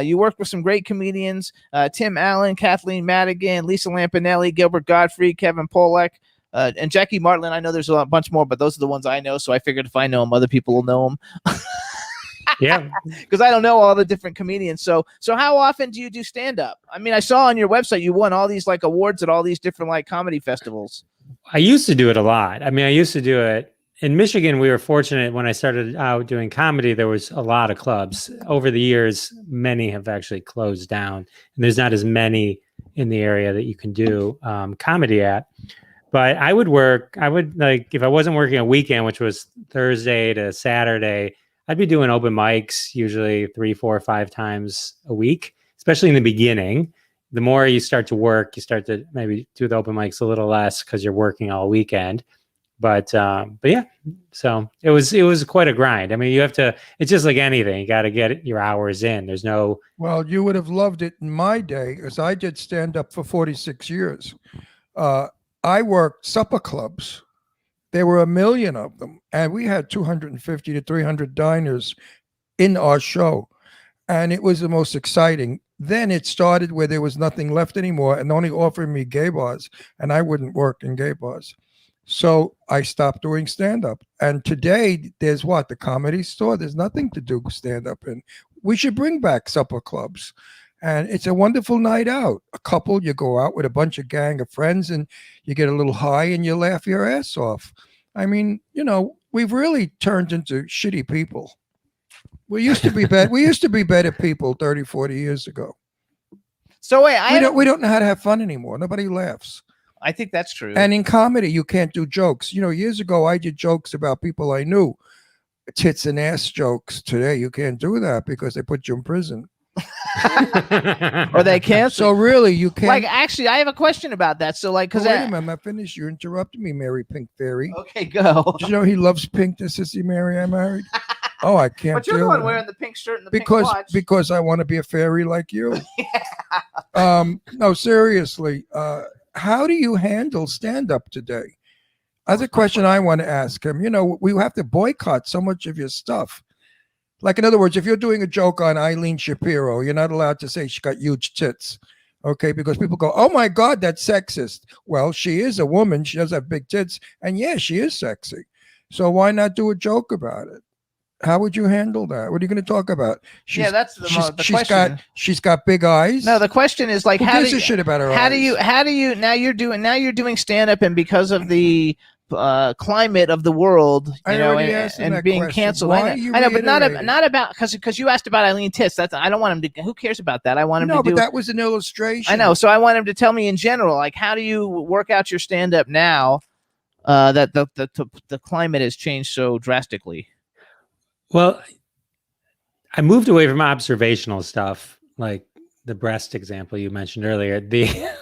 You work with some great comedians, Tim Allen, Kathleen Madigan, Lisa Lampanelli, Gilbert Gottfried, Kevin Pollak, and Jackie Martlin. I know there's a bunch more, but those are the ones I know. So I figured if I know them, other people will know them. Yeah. Because I don't know all the different comedians. So how often do you do stand up? I mean, I saw on your website you won all these like awards at all these different like comedy festivals. I used to do it a lot. I mean, I used to do it in Michigan. We were fortunate when I started out doing comedy. There was a lot of clubs. Over the years, many have actually closed down, and there's not as many in the area that you can do comedy at. But I would like if I wasn't working a weekend, which was Thursday to Saturday, I'd be doing open mics usually 3, 4, 5 times a week, especially in the beginning. The more you start to work, you start to maybe do the open mics a little less because you're working all weekend. But yeah, so it was quite a grind. I mean, you have to. It's just like anything. You got to get your hours in. There's no. Well, you would have loved it in my day, because I did stand up for 46 years. I worked supper clubs. There were 1 million of them, and we had 250 to 300 diners in our show, and it was the most exciting. Then it started where there was nothing left anymore and only offering me gay bars, and I wouldn't work in gay bars. So I stopped doing stand-up. And today there's what? The Comedy Store? There's nothing to do stand-up in. We should bring back supper clubs. And it's a wonderful night out. A couple, you go out with a bunch of gang of friends and you get a little high and you laugh your ass off. I mean, we've really turned into shitty people. We used to be bad. We used to be better people 30, 40 years ago. So wait, We don't know how to have fun anymore. Nobody laughs. I think that's true. And in comedy, you can't do jokes. Years ago, I did jokes about people I knew, tits and ass jokes. Today, you can't do that because they put you in prison. Or they cancel. So really, you can't. Like, actually, I have a question about that. So, like, because Wait a minute, I'm not finished. You interrupted me, Mary Pink Fairy. okay, go. Did you know he loves pink, the sissy Mary I married? Oh, I can't. But you're the deal one with wearing it. the pink shirt and the because pink watch. because I want to be a fairy like you. No, seriously. How do you handle stand-up today? That's a question I want to ask him. We have to boycott so much of your stuff. Like, in other words, if you're doing a joke on Eileen Shapiro, you're not allowed to say she got huge tits. Okay, because people go, oh my God, that's sexist. Well, she is a woman. She does have big tits. And yeah, she is sexy. So why not do a joke about it? How would you handle that? What are you going to talk about? Yeah, that's the question. She's got big eyes. No, the question is like, Who how gives do a you, shit about her how do eyes? you now you're doing stand up, and because of the climate of the world, I already asked him and that being question. canceled. Why I are you know, but reiterating? not about because you asked about Eileen Tits. I don't want him to. Who cares about that? I want him No, to do. but that was an illustration. I know, so I want him to tell me in general, like, how do you work out your stand up now that the climate has changed so drastically? Well, I moved away from observational stuff, like the breast example you mentioned earlier,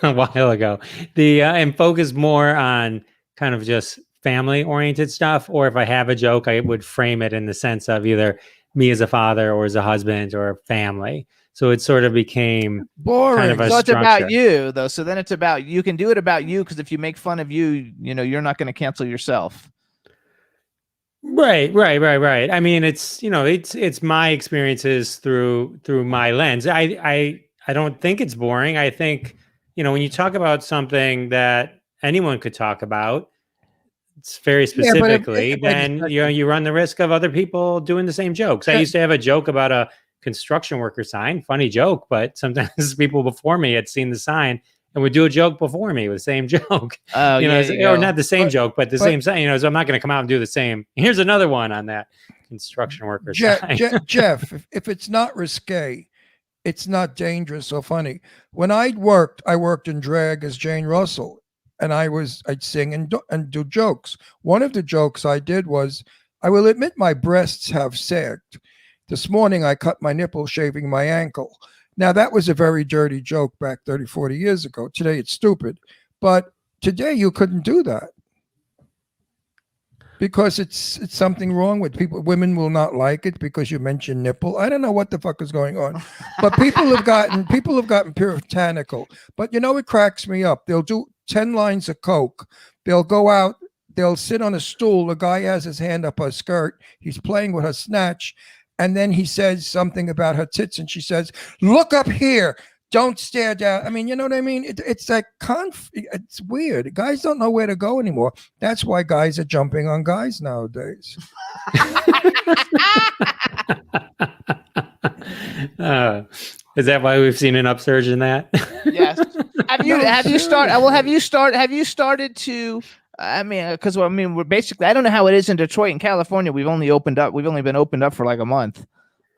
a while ago, and focus more on kind of just family oriented stuff. Or if I have a joke, I would frame it in the sense of either me as a father or as a husband or family. So it sort of became Boring. kind of a So it's structure. about you, though. So then it's about you can do it about you because if you make fun of you, you're not going to cancel yourself. Right. I mean, it's it's my experiences through my lens. I don't think it's boring. I think when you talk about something that anyone could talk about, it's very Yeah, but specifically, wait a then second. you run the risk of other people doing the same jokes. I used to have a joke about a construction worker sign, funny joke, but sometimes people before me had seen the sign and would do a joke before me with the same joke. Oh, yeah, you Or go. not the same But- joke, but the but- same sign. So I'm not going to come out and do the same. Here's another one on that construction worker sign. Jeff, if it's not risque, it's not dangerous or funny. When I worked in drag as Jane Russell, and I'd sing and do jokes. One of the jokes I did was, I will admit my breasts have sagged. This morning I cut my nipple shaving my ankle. Now that was a very dirty joke back 30, 40 years ago. Today it's stupid. But today you couldn't do that. Because it's something wrong with people. Women will not like it because you mentioned nipple. I don't know what the fuck is going on, but people have gotten puritanical. But it cracks me up. They'll do 10 lines of coke. They'll go out. They'll sit on a stool. A guy has his hand up her skirt. He's playing with her snatch, and then he says something about her tits, and she says, "Look up here. Don't stare down." I mean, you know what I mean? It's like it's weird. Guys don't know where to go anymore. That's why guys are jumping on guys nowadays. Is that why we've seen an upsurge in that? Yes. Have you No, have you started? seriously. Well, have you started to? I mean, because we're basically. I don't know how it is in Detroit and California. We've only been opened up for like a month.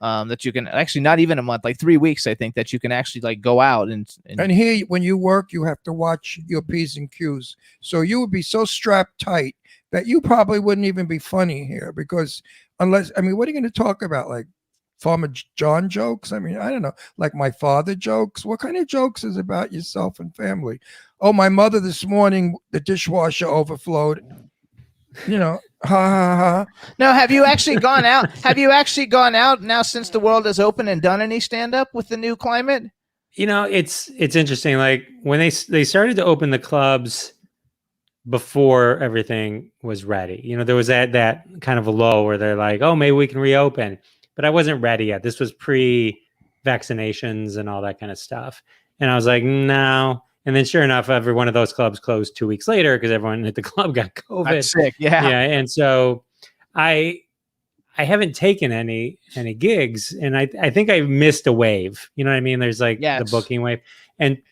That you can actually not even a month, like 3 weeks. I think that you can actually like go out and And here, when you work, you have to watch your P's and Q's. So you would be so strapped tight that you probably wouldn't even be funny here because what are you going to talk about? Like Farmer John jokes? I mean, I don't know. Like my father jokes? What kind of jokes is about yourself and family? Oh, my mother this morning, the dishwasher overflowed. Ha ha ha. No, have you actually gone out? Have you actually gone out now since the world is open and done any stand up with the new climate? It's interesting. Like when they started to open the clubs before everything was ready. There was that kind of a lull where they're like, "Oh, maybe we can reopen," but I wasn't ready yet. This was pre-vaccinations and all that kind of stuff, and I was like, "No." And then, sure enough, every one of those clubs closed 2 weeks later because everyone at the club got COVID. That's sick. Yeah. Yeah, and so I haven't taken any gigs, and I think I missed a wave. You know what I mean? There's like the Yes. booking wave, and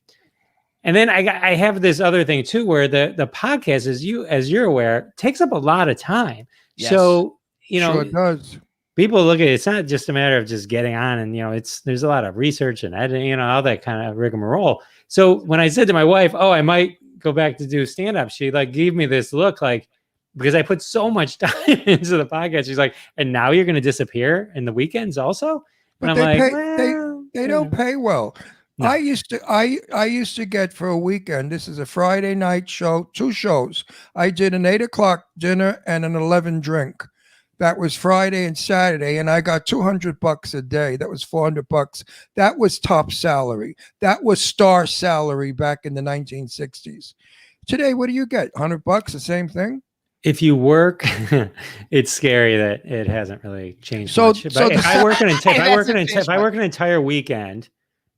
then I have this other thing too, where the podcast, as you're aware, takes up a lot of time. Yes. So Sure does. people look at it. It's not just a matter of just getting on, and there's a lot of research and editing, all that kind of rigmarole. So when I said to my wife, "Oh, I might go back to do stand up," she like gave me this look like, because I put so much time into the podcast. She's like, "And now you're going to disappear in the weekends also?" And But I'm they like, pay, "Well, they don't pay well. No. I used to get for a weekend. This is a Friday night show, 2 shows. I did an 8 o'clock dinner and an 11 drink. That was Friday and Saturday, and I got $200 a day. That was $400. That was top salary. That was star salary back in the 1960s. Today, what do you get? $100, the same thing. If you work, it's scary that it hasn't really changed So- much. But so if the- I work It if I work an entire weekend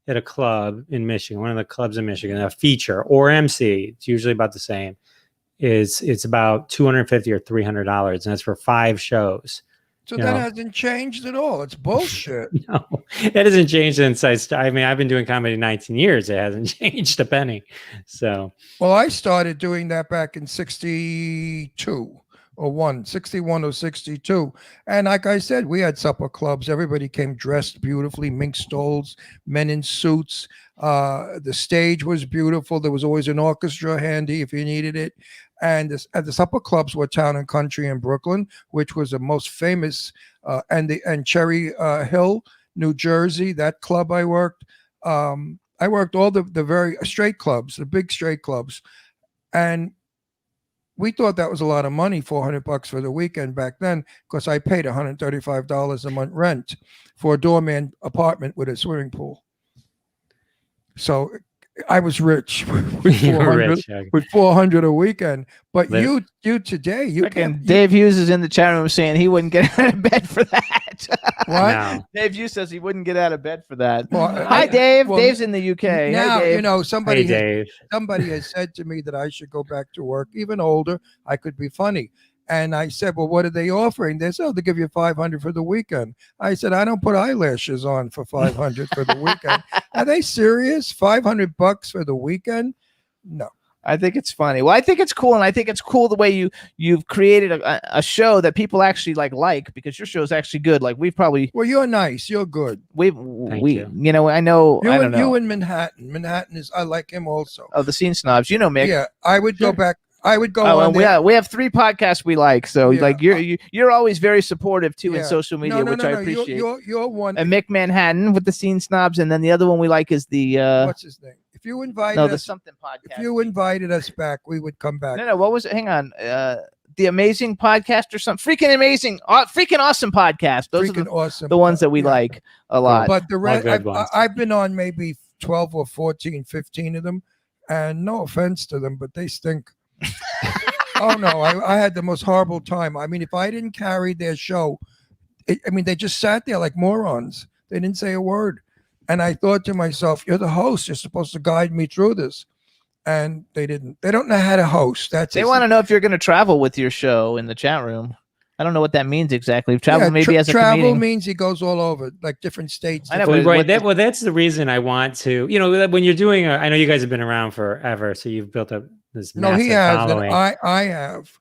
at a club in Michigan, one of the clubs in Michigan, a feature or MC, it's usually about the same. It's about $250 or $300, and that's for 5 shows. So You that know. hasn't changed at all. It's bullshit. No, it hasn't changed since I mean, I've been doing comedy 19 years. It hasn't changed a penny. So Well, I started doing that back in 62 or 61 or 62. And like I said, we had supper clubs. Everybody came dressed beautifully, mink stoles, men in suits. The stage was beautiful. There was always an orchestra handy if you needed it. And the supper clubs were Town and Country in Brooklyn, which was the most famous, and Cherry Hill, New Jersey, that club I worked. I worked all the very straight clubs, the big straight clubs. And we thought that was a lot of money, $400 for the weekend back then, because I paid $135 a month rent for a doorman apartment with a swimming pool. So I was rich with You were 400 rich, okay. with 400 a weekend. But Live- you today, you Freaking can't. Dave Hughes is in the chat room saying he wouldn't get out of bed for that. What? No. Dave Hughes says he wouldn't get out of bed for that. Well, Hi, Dave. well, Dave's in the UK. Hey, Now Dave. you know Hey, somebody Dave. has said to me that I should go back to work. Even older, I could be funny. And I said, well, what are they offering? They said, oh, they give you 500 for the weekend. I said, I don't put eyelashes on for 500 for the weekend. Are they serious? $500 for the weekend? No. I think it's funny. Well, I think it's cool, and I think it's cool the way you've created a show that people actually like because your show is actually good. Like we've probably Well, you're nice. You're good. Thank you. you know I know You I and don't know you in Manhattan. Manhattan is. I like him also. of the scene snobs. You know Mick. Yeah, I would go back. I would go Oh, on and there. we have 3 podcasts we like. So Yeah. like you're always very supportive too in Yeah. social media, which I appreciate. You're one. And Mick Manhattan with the scene snobs, and then the other one we like is the What's his name? If you invited no the us, something podcast. if you invited us back, we would come back. No, what was it? Hang on. The Amazing Podcast or something. Freaking amazing, freaking awesome podcast. Those are Freaking awesome. the ones that we Yeah. like a lot. But the rest, good ones. I've been on maybe 12 or 14, 15 of them, and no offense to them, but they stink. Oh no, I had the most horrible time. I mean, if I didn't carry their show, they just sat there like morons. They didn't say a word. And I thought to myself, you're the host. You're supposed to guide me through this. And they didn't. They don't know how to host. That's they it. want to know if you're going to travel with your show in the chat room. I don't know what that means exactly. Travel maybe as a travel comedian. means he goes all over, like different states. I know, Well, but right. what- Well, that's the reason I want to. When you're doing, I know you guys have been around forever, so you've built up this. No, he massive has. And following. I have.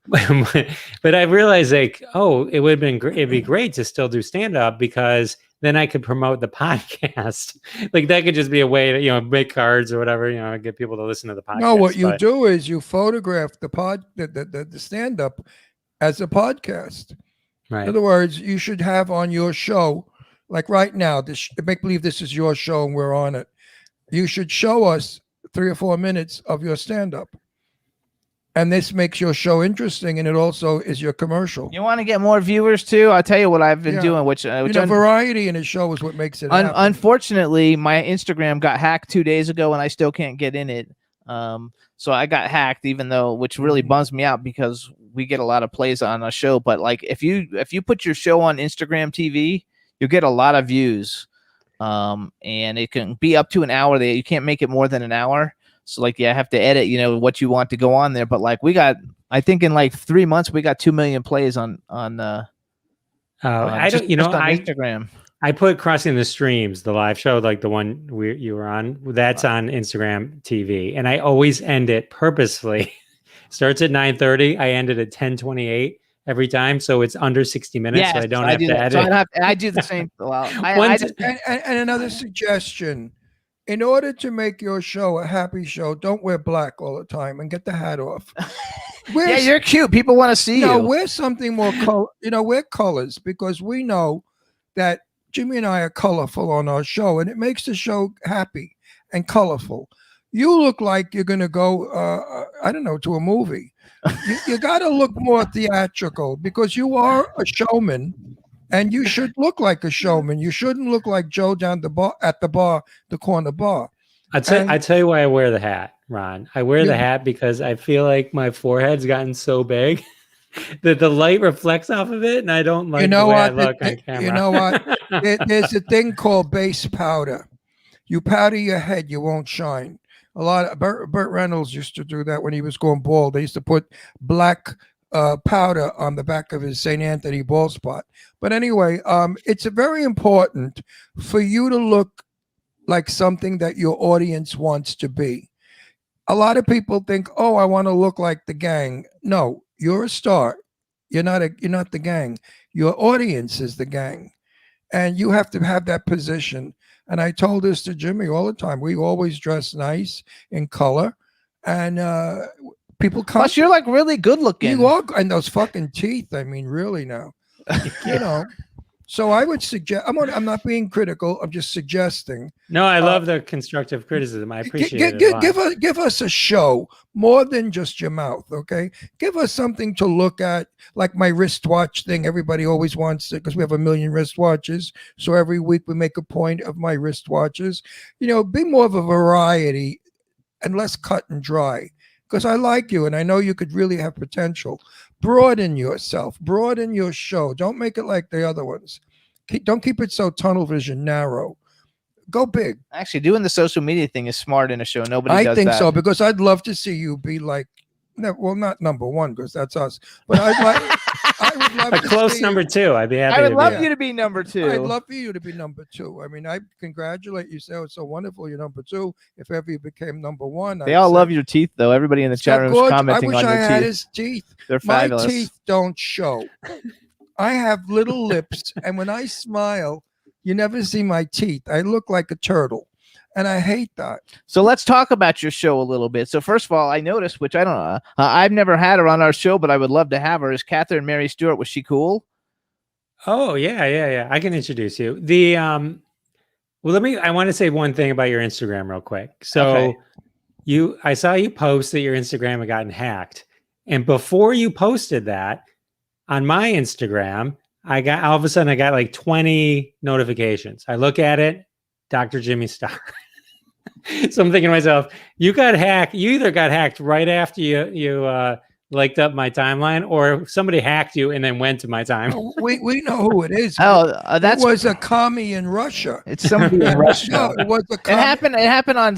But I realized, like, it would have been it'd be great to still do stand up because then I could promote the podcast. Like that could just be a way to make cards or whatever, get people to listen to the podcast. No, what you But- do is you photograph the stand up as a podcast. right? In other words, you should have on your show, like right now, make believe this is your show and we're on it. You should show us 3 or 4 minutes of your stand up. And this makes your show interesting, and it also is your commercial. You want to get more viewers too? I'll tell you what I've been Yeah. doing, which Variety in a show is what makes it happen. unfortunately, my Instagram got hacked 2 days ago, and I still can't get in it. So I got hacked, which really bums me out because we get a lot of plays on a show. But like, if you put your show on Instagram TV, you'll get a lot of views. And it can be up to an hour. You can't make it more than an hour. So like, I have to edit, what you want to go on there. But like, I think in like 3 months, we got 2 million plays on I just don't. on I Instagram. I put Crossing the Streams, the live show, like the one you were on. That's on Instagram TV, and I always end it purposefully. Starts at 9:30. I end it at 10:28 every time, so it's under 60 minutes. So I don't have to edit. So I do the same. Well, I One just, And another suggestion. In order to make your show a happy show, don't wear black all the time and get the hat off. yeah, you're cute. People want to see No, you. wear something more color. Wear colors because we know that Jimmy and I are colorful on our show, and it makes the show happy and colorful. You look like you're going to go, to a movie. You got to look more theatrical because you are a showman, and you should look like a showman. You shouldn't look like Joe down the corner bar. I tell you why I wear the hat, Ron. I wear the hat because I feel like my forehead's gotten so big that the light reflects off of it, and I don't like the way I look on camera. You know what? There's a thing called base powder. You powder your head, you won't shine. A lot of Burt Reynolds used to do that when he was going bald. They used to put black powder on the back of his St. Anthony bald spot. But anyway, it's very important for you to look like something that your audience wants to be. A lot of people think, "Oh, I want to look like the gang." No, you're a star. You're not the gang. Your audience is the gang, and you have to have that position. And I told this to Jimmy all the time. We always dress nice in color, and people come. Plus, you're like really good looking. You are, and those fucking teeth. I mean, really now, So I would suggest. I'm not being critical. I'm just suggesting. No, I love the constructive criticism. I appreciate it. A lot. Give us a show more than just your mouth, okay? Give us something to look at, like my wristwatch thing. Everybody always wants it because we have 1 million wristwatches. So every week we make a point of my wristwatches. Be more of a variety. and less cut and dry. Because I like you and I know you could really have potential. Broaden yourself, broaden your show. Don't make it like the other ones. Don't keep it so tunnel vision narrow. Go big. Actually, doing the social media thing is smart in a show. Nobody I does think that. so, because I'd love to see you be like, well, not number one, because that's us, but I would love A to close see number two. I'd be happy. I would to love be. you to be number two. I'd love for you to be number two. I mean, I congratulate you. Say, oh, it's so wonderful. You're number two. If ever you became number one, They all love your teeth, though. Everybody in the chat room is I commenting wish on I your had teeth. his teeth. They're My fabulous. teeth don't show. I have little lips, and when I smile, you never see my teeth. I look like a turtle, and I hate that. So let's talk about your show a little bit. So first of all, I noticed, which I don't know, I've never had her on our show, but I would love to have her. Is Catherine Mary Stewart? Was she cool? Oh yeah. I can introduce you. Well, I want to say one thing about your Instagram real quick. So Okay. I saw you post that your Instagram had gotten hacked. And before you posted that on my Instagram, all of a sudden I got like 20 notifications. I look at it, Dr. Jimmy Star. So I'm thinking to myself, you got hacked. You either got hacked right after you liked up my timeline, or somebody hacked you and then went to my time. We know who it is. Oh, It was a commie in Russia. it's somebody in Russia. No, it was a It happened. It happened on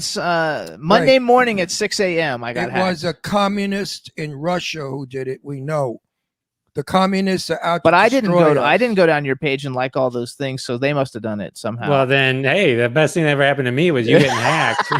Monday morning at 6 a.m. I got It hacked. was a communist in Russia who did it. We know. The communists are out. But to I didn't destroy go. us. I didn't go down your page and like all those things, so they must have done it somehow. Well, then, hey, the best thing that ever happened to me was you getting hacked.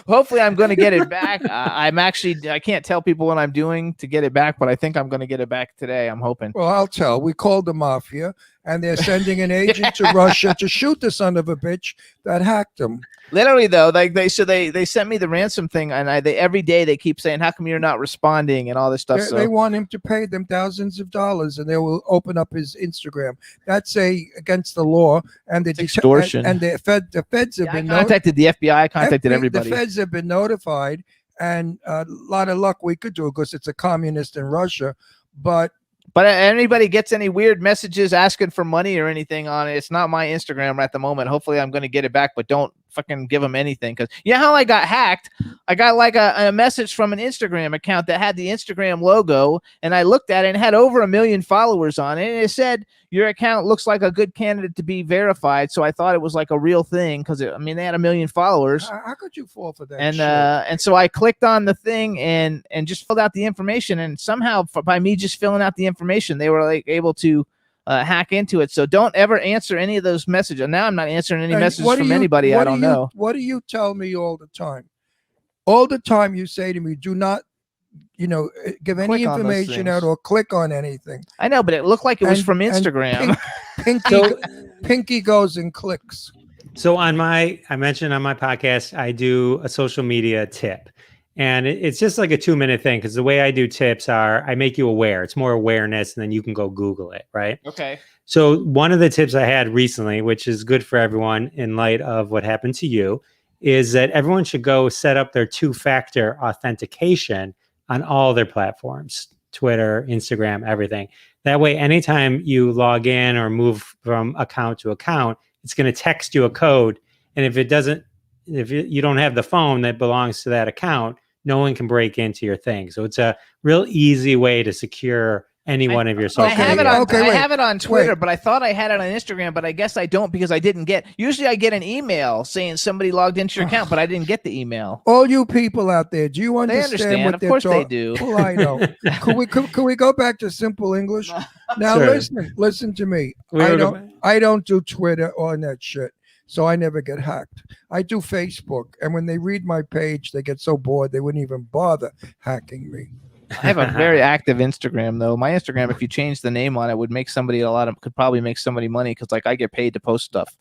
Hopefully, I'm going to get it back. I can't tell people what I'm doing to get it back, but I think I'm going to get it back today. I'm hoping. Well, I'll tell. We called the mafia, and they're sending an agent to Russia to shoot the son of a bitch that hacked him. Literally, though, like they sent me the ransom thing, and every day they keep saying, "How come you're not responding?" and all this stuff. They want him to pay them thousands of dollars, and they will open up his Instagram. That's against the law, and the extortion. And the feds have I been contacted the FBI. I contacted everybody. The feds have been notified, and a lot of luck we could do it because it's a communist in Russia. But anybody gets any weird messages asking for money or anything on it, it's not my Instagram at the moment. Hopefully I'm going to get it back, but don't fucking give them anything. Because you know how I got hacked? I got like a message from an Instagram account that had the Instagram logo, and I looked at it and it had over 1 million followers on it, and it said your account looks like a good candidate to be verified. So I thought it was like a real thing because they had 1 million followers. how could you fall for that? And so I clicked on the thing and just filled out the information, and somehow by me just filling out the information, they were like able to hack into it. So don't ever answer any of those messages. And now I'm not answering any messages from anybody I don't know. What do you tell me all the time? All the time you say to me, do not, give any Click on those information out things. or click on anything. I know, but it looked like it was And- from and Instagram. Pinky goes and clicks. So I mentioned on my podcast, I do a social media tip, and it's just like a 2-minute thing. Cause the way I do tips I make you aware. It's more awareness, and then you can go Google it. Right. Okay. So one of the tips I had recently, which is good for everyone in light of what happened to you, is that everyone should go set up their 2-factor authentication on all their platforms, Twitter, Instagram, everything. That way, anytime you log in or move from account to account, it's going to text you a code. And if you don't have the phone that belongs to that account, no one can break into your thing. So it's a real easy way to secure any one of your social I have it media. on. I wait, have it on Twitter, wait. but I thought I had it on Instagram, but I guess I don't because I didn't get. Usually, I get an email saying somebody logged into your account, but I didn't get the email. All you people out there, do you They understand understand. what Of they're course, they talking? do. Well, I know. Could we go back to simple English? Now Sure. listen to me. We were I don't do Twitter or that shit, so I never get hacked. I do Facebook, and when they read my page, they get so bored they wouldn't even bother hacking me. I have a very active Instagram though. My Instagram, if you change the name on it, would make somebody could probably make somebody money because like I get paid to post stuff.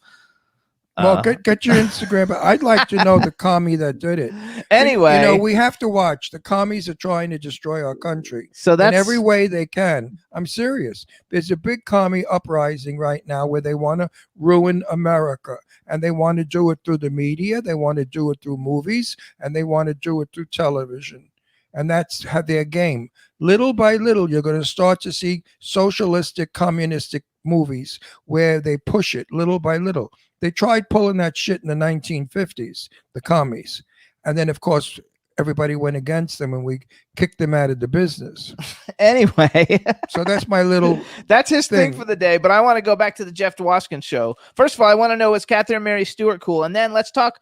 Well, get your Instagram. I'd like to know the commie that did it. Anyway, we have to watch. The commies are trying to destroy our country so in that's every way they can. I'm serious. There's a big commie uprising right now where they want to ruin America, and they want to do it through the media. They want to do it through movies, and they want to do it through television. And that's how their game. Little by little, you're going to start to see socialistic, communistic movies where they push it little by little. They tried pulling that shit in the 1950s, the commies. and then of course everybody went against them, and we kicked them out of the business. Anyway, So that's my little. that's his thing thing. for the day. But I want to go back to the Jeff Dwoskin show. First of all, I want to know, is Catherine Mary Stewart cool? And then let's talk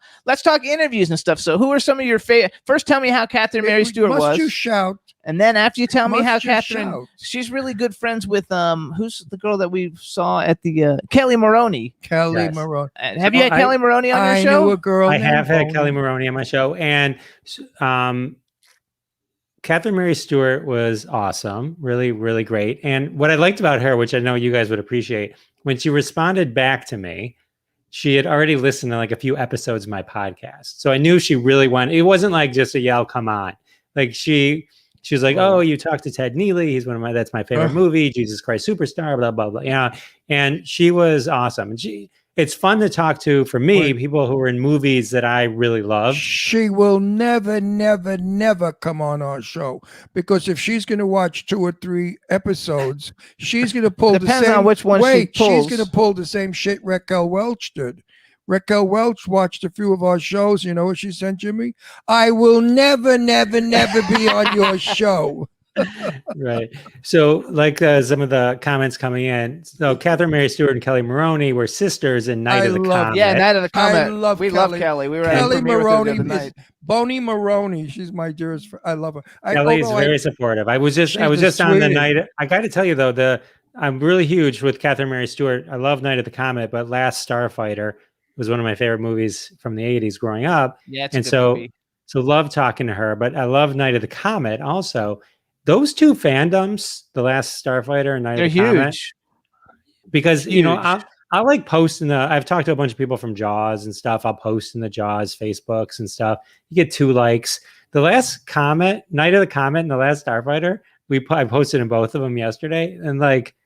interviews and stuff. So who are some of your favorite? First, tell me how Catherine Mary Stewart Must was. you shout? And then after you tell me Must how you Catherine, shout? she's really good friends with who's the girl that we saw at the Kelly Maroney. Kelly Yes. Maroney. Have you had I- Kelly Maroney on I your show? knew a girl. I named have had Boney. Kelly Maroney on my show, and Catherine Mary Stewart was awesome, really, really great. And what I liked about her, which I know you guys would appreciate, when she responded back to me, she had already listened to like a few episodes of my podcast, so I knew she really wanted. It wasn't like just a yell, "Come on!" Like she was like, "Oh, you talked to Ted Neely? He's that's my favorite movie, Jesus Christ Superstar." Blah blah blah. Yeah, and she was awesome. And it's fun to talk to, for me, people who are in movies that I really love. She will never, never, never come on our show, because if she's going to watch 2 or 3 episodes, she's going to pull the Depends same. on which one she Wait, pulls. she's going to pull the same shit Raquel Welch did. Raquel Welch watched a few of our shows. You know what she sent, Jimmy? I will never, never, never be on your show. Right. So, like some of the comments coming in, so Catherine Mary Stewart and Kelly Maroney were sisters in Night I of the love- Comet. Yeah, Night of the I Comet. love we love Kelly. Kelly. We were at Kelly a premiere with her the Maroney other is night. Boney Maroney. She's my dearest friend. I love her. Kelly is although I- very supportive. I was She's just the on the sweetest. night. I got to tell you though, I'm really huge with Catherine Mary Stewart. I love Night of the Comet, but Last Starfighter was one of my favorite movies from the 80s growing up. Yeah, it's a And good so, movie. so love talking to her, but I love Night of the Comet also. Those two fandoms, The Last Starfighter and Night They're of the Comet, huge. because you know Huge. I like posting I've talked to a bunch of people from Jaws and stuff. I'll post in the Jaws Facebooks and stuff. You get 2 likes. The Last Comet, Night of the Comet, and The Last Starfighter, I posted in both of them yesterday, and like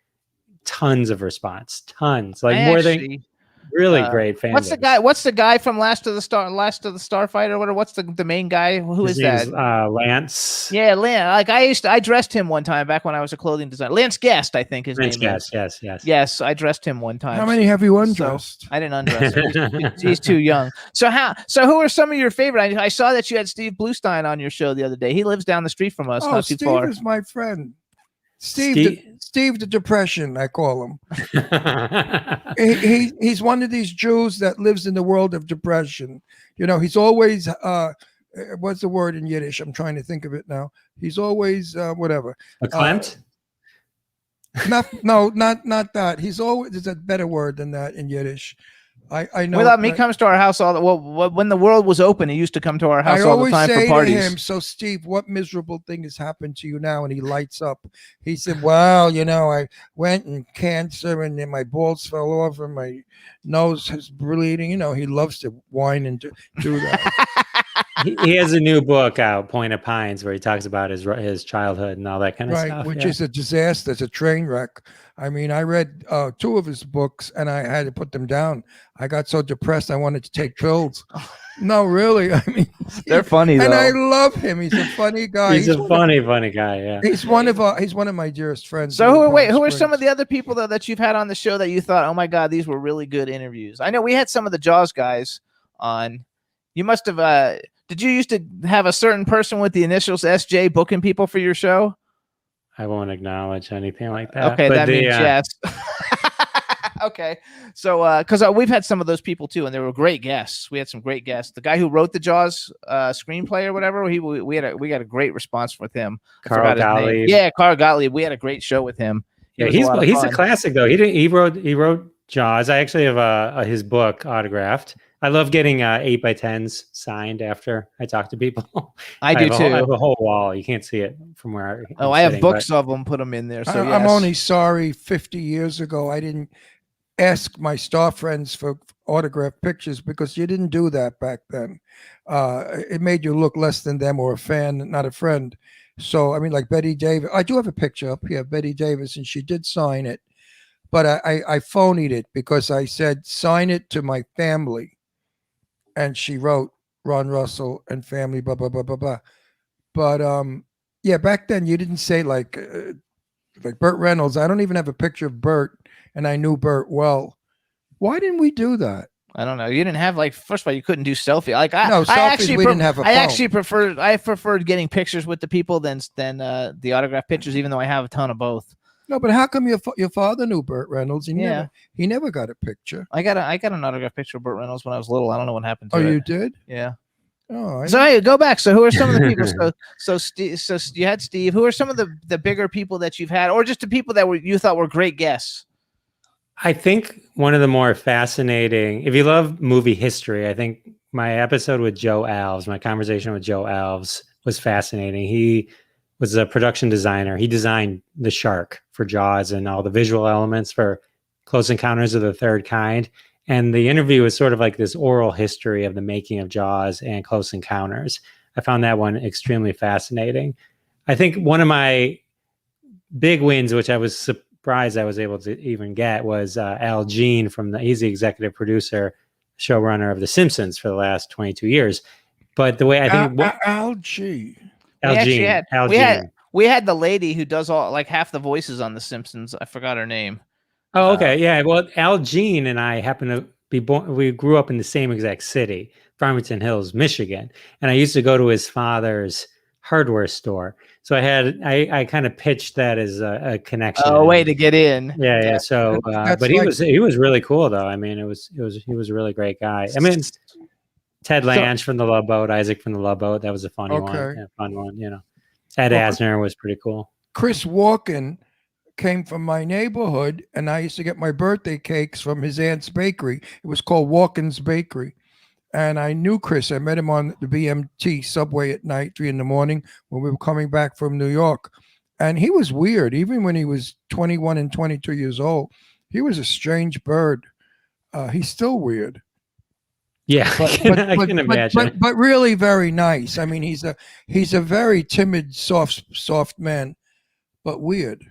tons of response, tons, like I more than actually- really great fans. What's the guy from Last of the Starfighter? What's the main guy? Who is that? Lance. Yeah, Lance. Like I dressed him one time back when I was a clothing designer. Lance Guest, I think his Lance, name is. yes. Yes, I dressed him one time. How many have you So- undressed? I didn't undress him. He's too young. So who are some of your favorite? I saw that you had Steve Bluestein on your show the other day. He lives down the street from us, Oh, not too Steve far. is my friend. Steve the Depression, I call him. He's one of these Jews that lives in the world of depression. You know, he's always what's the word in Yiddish? I'm trying to think of it now. He's always whatever. Verklempt? Not that. He's always, there's a better word than that in Yiddish. I know. He comes to our house when the world was open. He used to come to our house I all the always time say for parties. to him, "So Steve, what miserable thing has happened to you now?" And he lights up. He said, "Well, you know, I went and cancer, and then my balls fell off, and my nose is bleeding." You know, he loves to whine and do that. he has a new book out, Point of Pines, where he talks about his childhood and all that kind of Right, stuff. which yeah. is a disaster. It's a train wreck. I mean, I read 2 of his books, and I had to put them down. I got so depressed, I wanted to take pills. No, really. I mean, They're funny though. and I love him. He's a funny guy. He's a funny guy. Yeah. He's one of my dearest friends. So who are some of the the other people though that you've had on the show that you thought, oh my god, these were really good interviews? I know we had some of the Jaws guys on. You must have. Did you used to have a certain person with the initials SJ booking people for your show? I won't acknowledge anything like that. Okay, but that means yes. Okay, so because we've had some of those people too, and they were great guests. We had some great guests. The guy who wrote the Jaws screenplay or whatever, we got a great response with him. I Carl forgot his name. Gottlieb. Yeah, Carl Gottlieb. We had a great show with him. It Yeah, was a lot of he's a fun. classic though. He wrote Jaws. I actually have his book autographed. I love getting 8x10s signed after I talk to people. I do I have too. a whole wall. You can't see it from where. Oh, I'm I have sitting, but- books of them. Put them in there. So I'm yes. only sorry 50 years ago I didn't ask my star friends for autographed pictures, because you didn't do that back then. It made you look less than them, or a fan, not a friend. So, I mean, like Betty Davis, I do have a picture up here of Betty Davis, and she did sign it, but I phonied it because I said, sign it to my family. And she wrote Ron Russell and family, blah, blah, blah, blah, blah. But yeah, back then you didn't say like Burt Reynolds. I don't even have a picture of Burt, and I knew Burt well. Why didn't we do that? I don't know. You didn't have like. First of all, you couldn't do selfie. Like No, selfies, we didn't have a I phone. actually preferred getting pictures with the people than the autograph pictures, even though I have a ton of both. No, but how come your father knew Burt Reynolds? Yeah. He never got a picture. I got an autograph picture of Burt Reynolds when I was little. I don't know what happened to Oh, it. you did? Yeah. Oh, So hey, go back. So who are some of the people? So you had Steve. Who are some of the bigger people that you've had, or just the people that you thought were great guests? I think one of the more fascinating, if you love movie history, I think my episode with Joe Alves, my conversation with Joe Alves was fascinating. He was a production designer. He designed the shark for Jaws and all the visual elements for Close Encounters of the Third Kind. And the interview was sort of like this oral history of the making of Jaws and Close Encounters. I found that one extremely fascinating. I think one of my big wins, which I was surprised I was able to even get, was Al Jean he's the executive producer, showrunner of The Simpsons for the last 22 years. But the way I think Al G. Al Jean, We had the lady who does all like half the voices on The Simpsons. I forgot her name. Oh, okay. Yeah. Well, Al Jean and I happen to be born, we grew up in the same exact city, Farmington Hills, Michigan. And I used to go to his father's hardware store. So I kind of pitched that as a connection. Oh, way to get in. Yeah. So, but he was really cool though. I mean, he was a really great guy. I mean, Ted Lange from the Love Boat, Isaac from the Love Boat. That was a funny one. Yeah, fun one, you know. Ed Asner was pretty cool. Chris Walken came from my neighborhood, and I used to get my birthday cakes from his aunt's bakery. It was called Walken's Bakery. And I knew Chris. I met him on the BMT subway at night, 3 a.m, when we were coming back from New York. And he was weird. Even when he was 21 and 22 years old, he was a strange bird. He's still weird. Yeah, I can imagine. But really very nice. I mean, he's a very timid, soft man, but weird.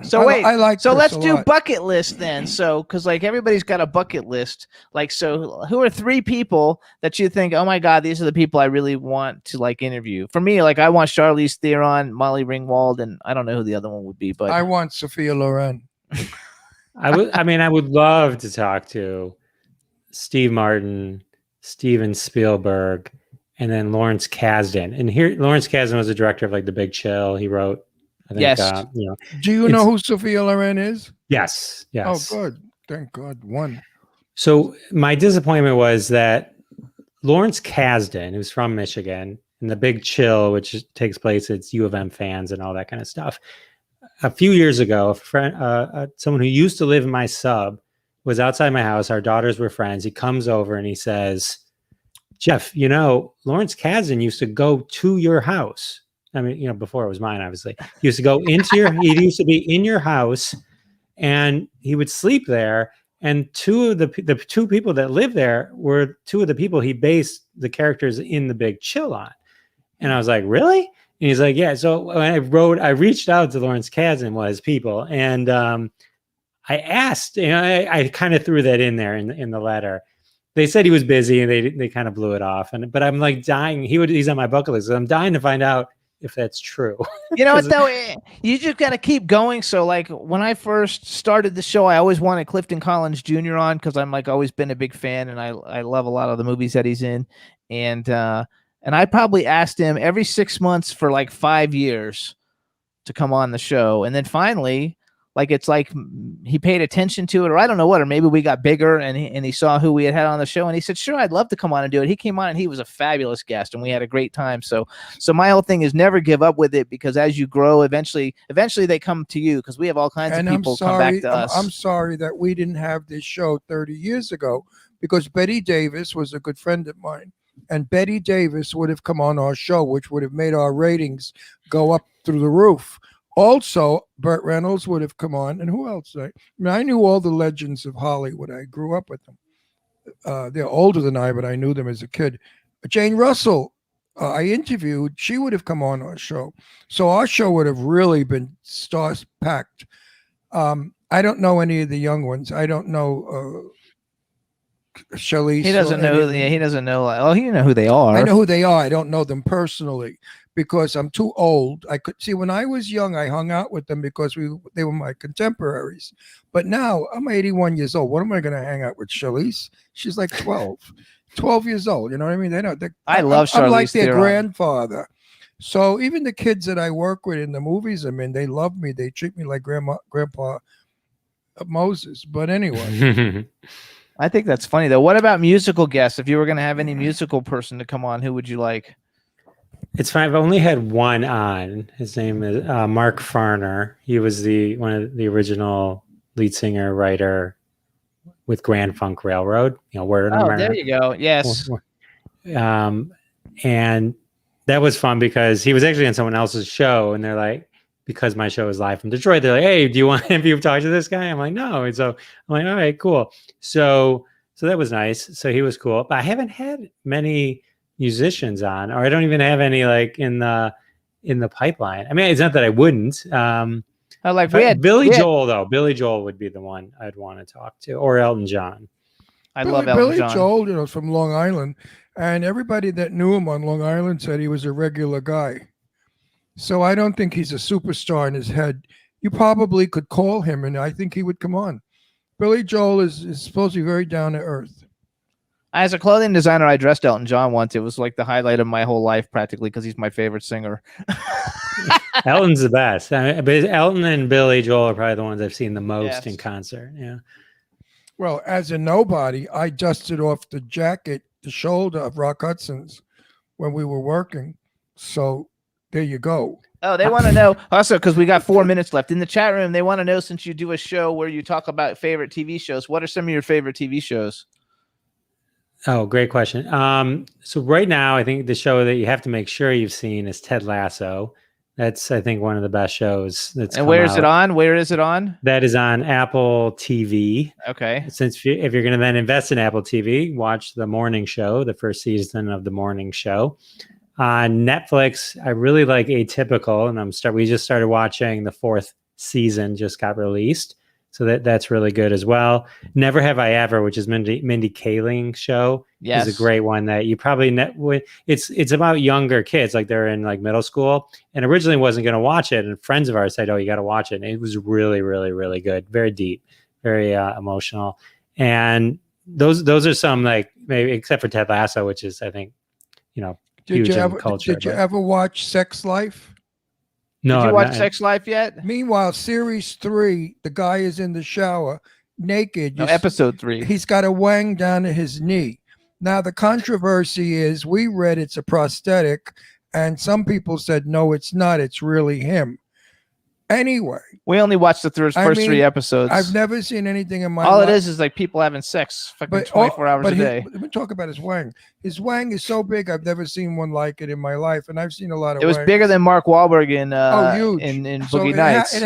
So wait, I like. So Chris let's a do lot. bucket list then. So because like everybody's got a bucket list. Like, so who are 3 people that you think, oh my God, these are the people I really want to like interview? For me, like I want Charlize Theron, Molly Ringwald, and I don't know who the other one would be, but I want Sophia Loren. I would love to talk to Steve Martin, Steven Spielberg, and then Lawrence Kasdan. And here, Lawrence Kasdan was the director of like The Big Chill. He wrote, I think, Yes. Do you know who Sophia Loren is? Yes. Oh, good. Thank God. One. So my disappointment was that Lawrence Kasdan, who's from Michigan, and The Big Chill, which takes place, it's U of M fans and all that kind of stuff. A few years ago, a friend, someone who used to live in my sub, was outside my house. Our daughters were friends. He comes over and he says, Jeff, you know, Lawrence Kasdan used to go to your house. I mean, you know, before it was mine, obviously. He used to go he used to be in your house and he would sleep there. And the 2 people that lived there were 2 of the people he based the characters in The Big Chill on. And I was like, really? And he's like, yeah. So when I reached out to Lawrence Kasdan, his people, and I asked, you know, I kind of threw that in there in the letter. They said he was busy and they kind of blew it off. But I'm like dying. He's on my bucket list. So I'm dying to find out if that's true. You know what though? You just got to keep going. So like when I first started the show, I always wanted Clifton Collins Jr. on because I'm like always been a big fan and I love a lot of the movies that he's in. And I probably asked him every 6 months for like 5 years to come on the show. And then finally, like it's like he paid attention to it, or I don't know what, or maybe we got bigger and he saw who we had on the show and he said, sure, I'd love to come on and do it. He came on and he was a fabulous guest and we had a great time. So my whole thing is never give up with it, because as you grow, eventually they come to you, because we have all kinds of people come back to us. I'm sorry that we didn't have this show 30 years ago, because Betty Davis was a good friend of mine. And Betty Davis would have come on our show, which would have made our ratings go up through the roof. Also, Burt Reynolds would have come on, and who else? I knew all the legends of Hollywood. I grew up with them. They're older than I, but I knew them as a kid. Jane Russell, I interviewed. She would have come on our show. So our show would have really been star-packed. I don't know any of the young ones. I don't know Charlize. He doesn't know. He doesn't know. Oh, you know who they are. I know who they are. I don't know them personally. because I'm too old. I could see when I was young, I hung out with them because they were my contemporaries. But now I'm 81 years old. What am I going to hang out with Charlize? She's like 12 years old. You know what I mean? They know. I love I'm like Charlize their Theron. grandfather. So even the kids that I work with in the movies I'm in, they love me. They treat me like Grandpa Moses. But anyway, I think that's funny though. What about musical guests? If you were going to have any musical person to come on, who would you like? It's fine. I've only had one on. His name is Mark Farner. He was one of the original lead singer, writer with Grand Funk Railroad. Word on Oh, there you go. Yes. And that was fun because he was actually on someone else's show, and they're like, because my show is live from Detroit, they're like, "Hey, do you want have you talked to this guy?" I'm like, "No." And so I'm like, "All right, cool." So that was nice. So he was cool. But I haven't had many musicians on, or I don't even have any like in the pipeline. I mean, it's not that I wouldn't. Billy Joel though. Billy Joel would be the one I'd want to talk to, or Elton John. I love Elton Billy John. Joel, from Long Island, and everybody that knew him on Long Island said he was a regular guy. So I don't think he's a superstar in his head. You probably could call him, and I think he would come on. Billy Joel is supposed to be very down to earth. As a clothing designer, I dressed Elton John once. It was like the highlight of my whole life, practically, because he's my favorite singer. Elton's the best. But Elton and Billy Joel are probably the ones I've seen the most in concert. Yeah. Well, as a nobody, I dusted off the shoulder of Rock Hudson's when we were working. So there you go. Oh, they want to know also, because we got 4 minutes left in the chat room. They want to know, since you do a show where you talk about favorite TV shows, what are some of your favorite TV shows? Oh, great question. So right now, I think the show that you have to make sure you've seen is Ted Lasso. That's, I think, one of the best shows. And where is it on? Where is it on? That is on Apple TV. Okay. Since if you're going to then invest in Apple TV, watch The Morning Show, the first season of The Morning Show. On Netflix, I really like Atypical, and we just started watching the 4th season, just got released. So that's really good as well. Never Have I Ever, which is Mindy Kaling's show, is a great one that you probably it's about younger kids, like they're in like middle school, and originally wasn't going to watch it, and friends of ours said, "Oh, you got to watch it." And it was really, really, really good, very deep, very emotional, and those are some, like, maybe except for Ted Lasso, which is, I think, huge in culture. Did you ever watch Sex Life? No, did you watch Sex Life yet? Meanwhile, series 3, the guy is in the shower naked. Episode 3. He's got a wang down to his knee. Now, the controversy is, we read it's a prosthetic, and some people said, no, it's not. It's really him. Anyway. We only watched the first 3 episodes. I've never seen anything in my life. All it is like people having sex fucking 24 hours a day. Let me talk about his wang. His wang is so big, I've never seen one like it in my life, and I've seen a lot of It was wangs. bigger than Mark Wahlberg huge. in So Boogie Nights. It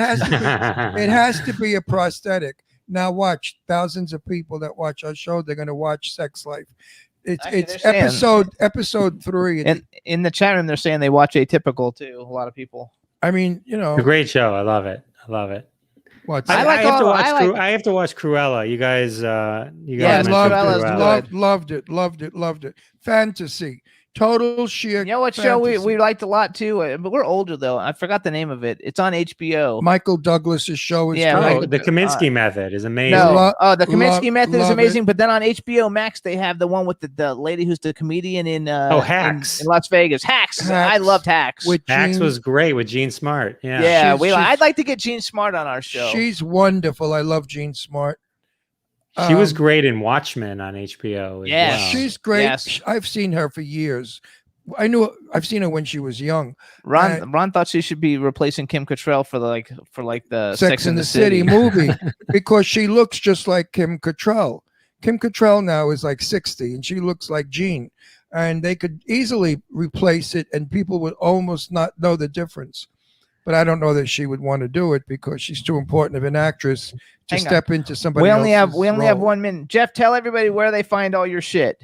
has to be a prosthetic. Now watch, thousands of people that watch our show, they're going to watch Sex Life. It's episode 3. And in the chat room, they're saying they watch Atypical too. A lot of people. I mean, a great show. I love it. What? I have to watch Cruella. You guys loved it. Fantasy. Total sheer. You know what fantasy. show we liked a lot too, but we're older though. I forgot the name of it. It's on HBO. Michael Douglas's show is the Kaminsky Method is amazing. The Kaminsky Method is amazing. But then on HBO Max they have the one with the lady who's the comedian in Hacks in Las Vegas. Hacks. I loved Hacks. Hacks was great with Jean Smart. I'd like to get Jean Smart on our show. She's wonderful. I love Jean Smart. She was great in Watchmen on HBO. Yeah, she's great. Yes. I've seen her for years. I've seen her when she was young. Ron thought she should be replacing Kim Cattrall for the Sex and the City movie because she looks just like Kim Cattrall. Kim Cattrall now is like 60 and she looks like Jean, and they could easily replace it and people would almost not know the difference. But I don't know that she would want to do it because she's too important of an actress to step into somebody. We only have 1 minute. Jeff, tell everybody where they find all your shit.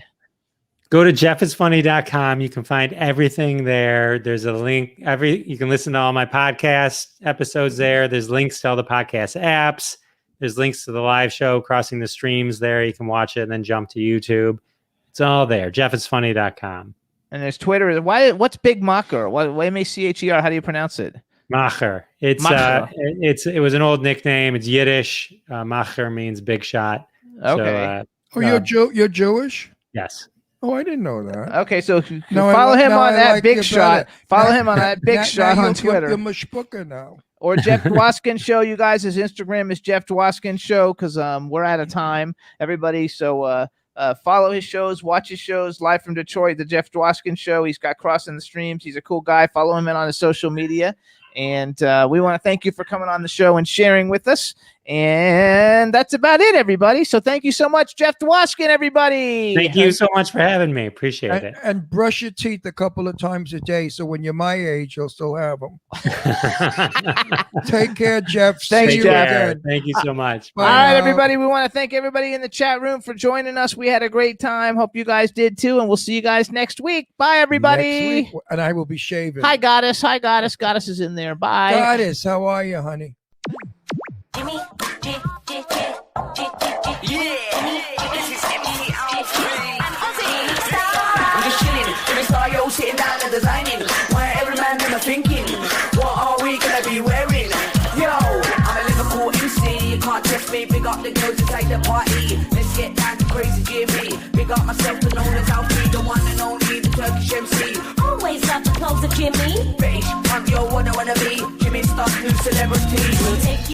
Go to jeffisfunny.com. You can find everything there. There's a link. You can listen to all my podcast episodes there. There's links to all the podcast apps. There's links to the live show, Crossing the Streams there. You can watch it and then jump to YouTube. It's all there. jeffisfunny.com. And there's Twitter. What's Big Macher? What Macher? How do you pronounce it? Macher. It was an old nickname. It's Yiddish. Macher means big shot. Okay. So, You're Jewish? yes. Oh, I didn't know that. Okay, so if you No, I follow like- him now on I that like Big you Shot. better. Follow Now- him on that Big Shot on Twitter. You're Mushbuka now. Or Jeff Dwoskin Show. You guys, his Instagram is Jeff Dwoskin Show because we're out of time, everybody. So follow his shows, watch his shows live from Detroit, the Jeff Dwoskin Show. He's got Crossing the Streams. He's a cool guy. Follow him in on his social media. And we want to thank you for coming on the show and sharing with us. And that's about it, everybody. So thank you so much, Jeff Dwoskin, everybody. Thank you so much for having me. Appreciate it. And brush your teeth a couple of times a day, so when you're my age, you'll still have them. Take care, Jeff. Thanks, See you Jeff. again. Thank you so much. Bye All right, now. everybody. We want to thank everybody in the chat room for joining us. We had a great time. Hope you guys did too. And we'll see you guys next week. Bye, everybody. Next week, and I will be shaving. Hi, Goddess. Hi, Goddess. Goddess is in there. Bye. Goddess, how are you, honey? Jimmy, J, J, J, J, This is MC Alfred. I'm just chilling, Jimmy Star, yo, sitting down and designing. Where every man in my thinking, what are we gonna be wearing? Yo, I'm a Liverpool MC, you can't test me. Big up the girls inside the party. Let's get down to crazy Jimmy. Big up myself, the known as Alfred, the one and only, the Turkish MC. always love the clothes of Jimmy. Bitch, I'm your one I wanna be. Jimmy Star, new celebrity. We'll take you.